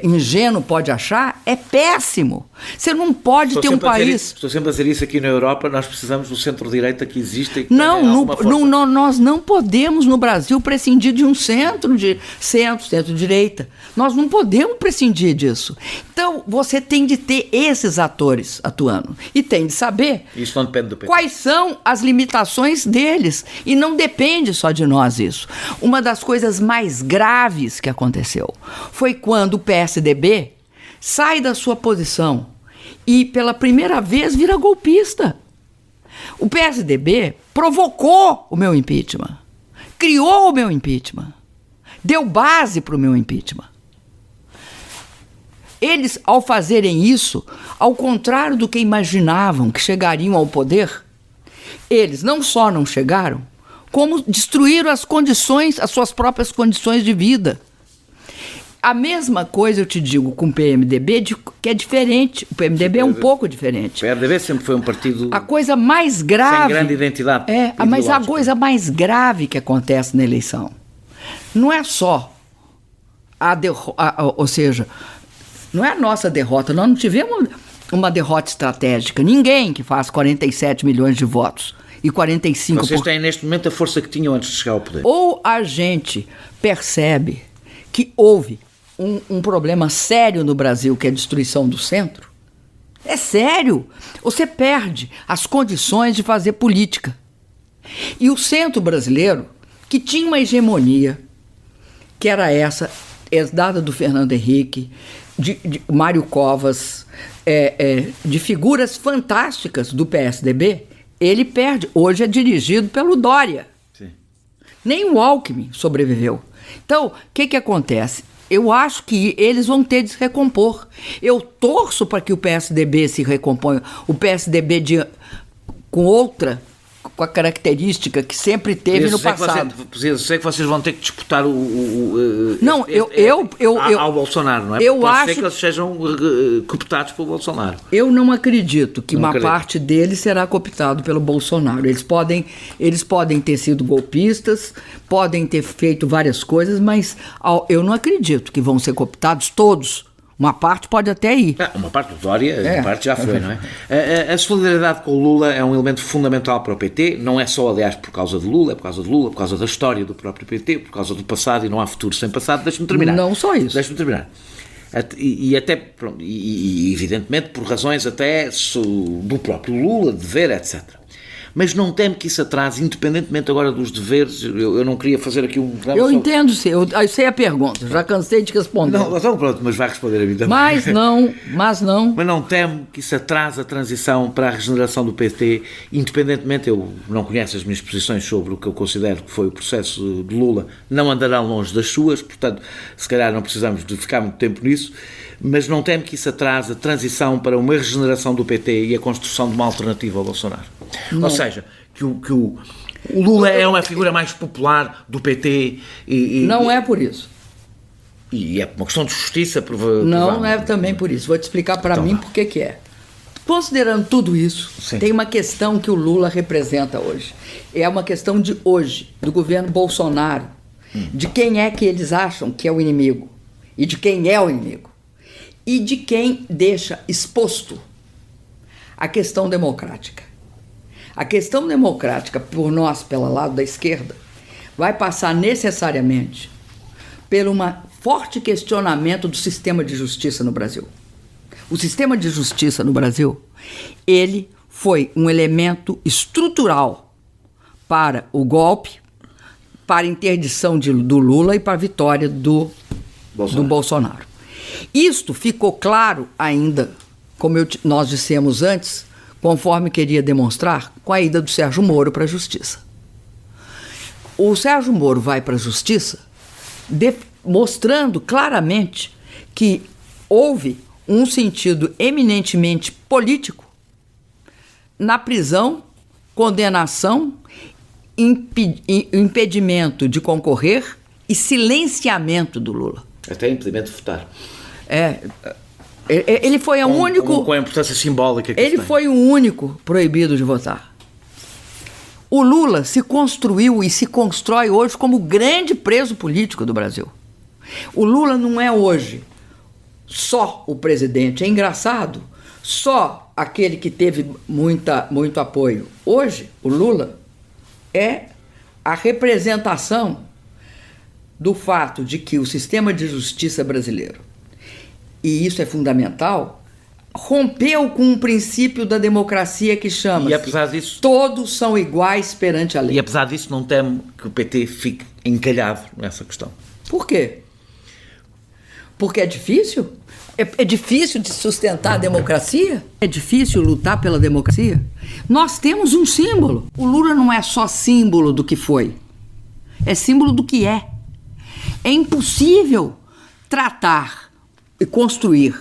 ingênuo pode achar. É péssimo. Você não pode ter um país...
Estou sempre a dizer isso aqui na Europa. Nós precisamos do centro-direita que existe. Que
nós não podemos no Brasil prescindir de um centro-direita. Nós não podemos prescindir disso. Então, você tem de ter esses atores atuando. E tem de saber
isso não depende do PT.
Quais são as limitações deles. E não depende só de nós isso. Uma das coisas mais graves que aconteceu foi quando o PSDB sai da sua posição e pela primeira vez vira golpista. O PSDB provocou o meu impeachment, criou o meu impeachment, deu base para o meu impeachment. Eles, ao fazerem isso, ao contrário do que imaginavam que chegariam ao poder, eles não só não chegaram, como destruíram as suas próprias condições de vida. A mesma coisa eu te digo com o PMDB, que é diferente. O PMDB é um pouco diferente.
O PMDB sempre foi um partido
a coisa mais grave,
sem grande identidade.
Mas a coisa mais grave que acontece na eleição não é só ou seja, não é a nossa derrota. Nós não tivemos uma derrota estratégica. Ninguém que faz 47 milhões de votos e 45%.
Vocês têm neste momento a força que tinham antes de chegar ao poder.
Ou a gente percebe que houve um problema sério no Brasil, que é a destruição do centro. É sério. Você perde as condições de fazer política. E o centro brasileiro, que tinha uma hegemonia, que era essa, herdada do Fernando Henrique, de Mário Covas, de figuras fantásticas do PSDB, ele perde. Hoje é dirigido pelo Dória.
Sim.
Nem o Alckmin sobreviveu. Então, o que acontece? Eu acho que eles vão ter de se recompor. Eu torço para que o PSDB se recomponha. O PSDB com a característica que sempre teve no passado.
Eu sei que vocês vão ter que disputar ao Bolsonaro, não é? Pode ser que eles sejam cooptados pelo Bolsonaro.
Eu não acredito que uma parte deles será cooptado pelo Bolsonaro. Eles podem ter sido golpistas, podem ter feito várias coisas, mas eu não acredito que vão ser cooptados todos. Uma parte pode até ir.
Uma parte do Dória, uma parte já foi, não é? A solidariedade com o Lula é um elemento fundamental para o PT, não é só, aliás, por causa de Lula, é por causa de Lula, por causa da história do próprio PT, por causa do passado, e não há futuro sem passado. Deixa-me terminar.
Não só isso.
Deixa-me terminar. E evidentemente por razões até do próprio Lula, dever, etc. Mas não temo que isso atrase, independentemente agora dos deveres. Eu não queria fazer aqui um...
Eu entendo, eu sei a pergunta, já cansei de responder.
Não, então pronto, mas vai responder a mim também.
Mas não.
Mas não temo que isso atrase a transição para a regeneração do PT, independentemente, eu não conheço as minhas posições sobre o que eu considero que foi o processo de Lula, não andarão longe das suas, portanto, se calhar não precisamos de ficar muito tempo nisso, mas não temo que isso atrase a transição para uma regeneração do PT e a construção de uma alternativa ao Bolsonaro. Não. Ou seja, que o Lula é uma figura mais popular do PT
não é por isso.
E é uma questão de justiça,
Não é também por isso. Vou te explicar para mim por que é. Considerando tudo isso, sim, tem uma questão que o Lula representa hoje. É uma questão de hoje, do governo Bolsonaro, de quem é que eles acham que é o inimigo e de quem é o inimigo. E de quem deixa exposto a questão democrática. A questão democrática, por nós, pelo lado da esquerda, vai passar necessariamente por um forte questionamento do sistema de justiça no Brasil. O sistema de justiça no Brasil, ele foi um elemento estrutural para o golpe, para a interdição do Lula e para a vitória do Bolsonaro. Isto ficou claro ainda, como nós dissemos antes, conforme queria demonstrar, com a ida do Sérgio Moro para a Justiça. O Sérgio Moro vai para a Justiça mostrando claramente que houve um sentido eminentemente político na prisão, condenação, impedimento de concorrer e silenciamento do Lula.
Até impedimento de votar.
Ele foi o único...
Com a importância simbólica que
ele foi o único proibido de votar. O Lula se construiu e se constrói hoje como o grande preso político do Brasil. O Lula não é hoje só o presidente. É engraçado, só aquele que teve muito apoio. Hoje, o Lula é a representação do fato de que o sistema de justiça brasileiro, e isso é fundamental, rompeu com um princípio da democracia que chama-se,
e apesar disso,
todos são iguais perante a lei.
E apesar disso, não temo que o PT fique encalhado nessa questão.
Por quê? Porque é difícil? É difícil de sustentar a democracia? É difícil lutar pela democracia? Nós temos um símbolo. O Lula não é só símbolo do que foi, é símbolo do que é. É impossível tratar e construir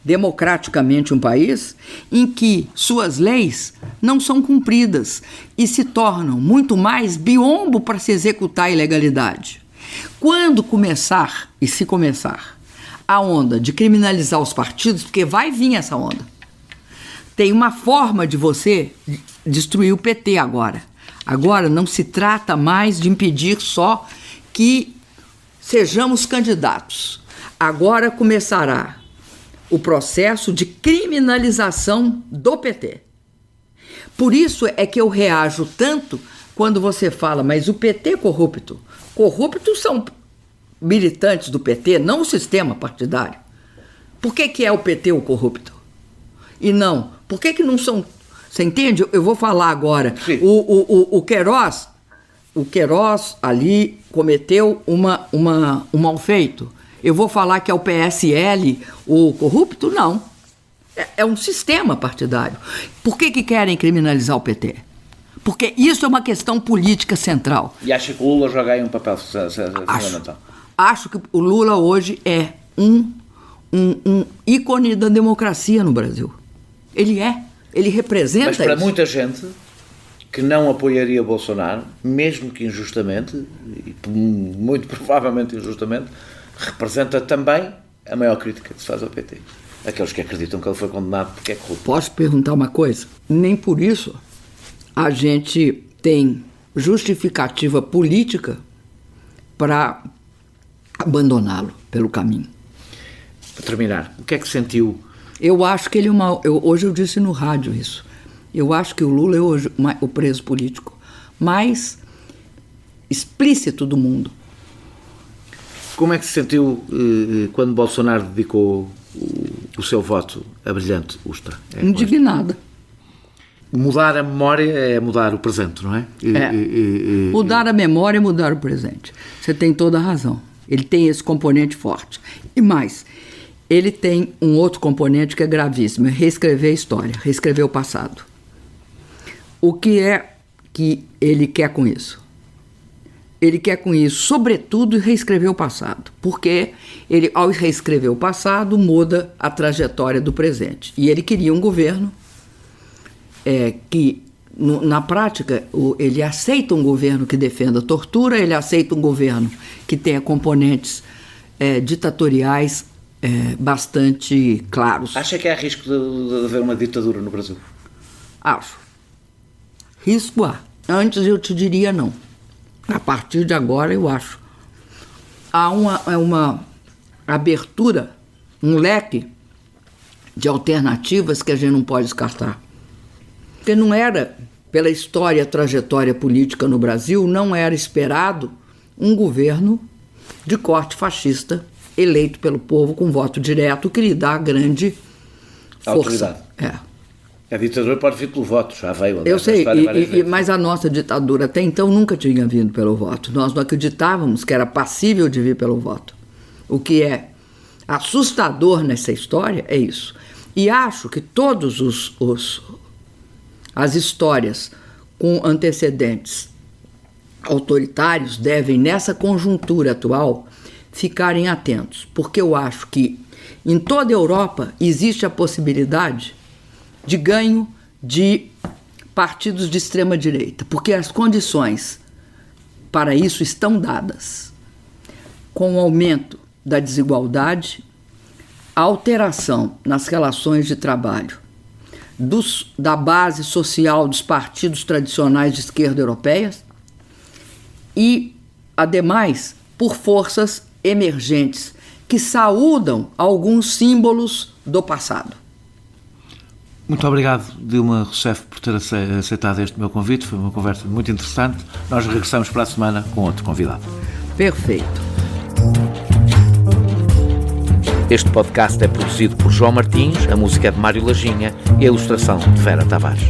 democraticamente um país em que suas leis não são cumpridas e se tornam muito mais biombo para se executar a ilegalidade. Quando começar, e se começar, a onda de criminalizar os partidos, porque vai vir essa onda, tem uma forma de você destruir o PT agora. Agora não se trata mais de impedir só que sejamos candidatos. Agora começará o processo de criminalização do PT. Por isso é que eu reajo tanto quando você fala, mas o PT é corrupto. Corruptos são militantes do PT, não o sistema partidário. Por que é o PT o corrupto? E não, por que não são... Você entende? Eu vou falar agora. O Queiroz ali cometeu um mal feito. Eu vou falar que é o PSL o corrupto? Não. É um sistema partidário. Por que querem criminalizar o PT? Porque isso é uma questão política central.
E acha que o Lula joga aí um papel fundamental?
Acho que o Lula hoje é um ícone da democracia no Brasil. Ele representa
Mas para
isso.
muita gente que não apoiaria Bolsonaro, mesmo que injustamente, e muito provavelmente injustamente, representa também a maior crítica que se faz ao PT. Aqueles que acreditam que ele foi condenado porque é corrupto.
Posso perguntar uma coisa? Nem por isso a gente tem justificativa política para abandoná-lo pelo caminho.
Para terminar, o que é que sentiu?
Eu acho que ele é hoje eu disse no rádio isso. Eu acho que o Lula é hoje o preso político mais explícito do mundo.
Como é que se sentiu quando Bolsonaro dedicou o seu voto a Brilhante Ustra?
Indignada.
Mudar a memória é mudar o presente, não é?
Mudar a memória é mudar o presente. Você tem toda a razão. Ele tem esse componente forte. E mais, ele tem um outro componente que é gravíssimo, é reescrever a história, reescrever o passado. O que é que ele quer com isso? Ele quer com isso, sobretudo, reescrever o passado, porque ele, ao reescrever o passado, muda a trajetória do presente. E ele queria um governo que, na prática, ele aceita um governo que defenda a tortura, ele aceita um governo que tenha componentes ditatoriais bastante claros.
Acha que há risco de haver uma ditadura no Brasil?
Acho. Risco há. Antes eu te diria não. A partir de agora eu acho. Há uma abertura, um leque de alternativas que a gente não pode descartar. Porque não era, pela história, trajetória política no Brasil, não era esperado um governo de corte fascista eleito pelo povo com voto direto que lhe dá grande força.
A ditadura pode vir pelo voto, já veio.
Eu sei, mas a nossa ditadura até então nunca tinha vindo pelo voto. Nós não acreditávamos que era passível de vir pelo voto. O que é assustador nessa história é isso. E acho que todos as histórias com antecedentes autoritários devem, nessa conjuntura atual, ficarem atentos. Porque eu acho que em toda a Europa existe a possibilidade de ganho de partidos de extrema-direita, porque as condições para isso estão dadas. Com o aumento da desigualdade, a alteração nas relações de trabalho, da base social dos partidos tradicionais de esquerda europeias e, ademais, por forças emergentes que saúdam alguns símbolos do passado.
Muito obrigado, Dilma Rousseff, por ter aceitado este meu convite. Foi uma conversa muito interessante. Nós regressamos para a semana com outro convidado.
Perfeito.
Este podcast é produzido por João Martins, a música é de Mário Lajinha e a ilustração de Vera Tavares.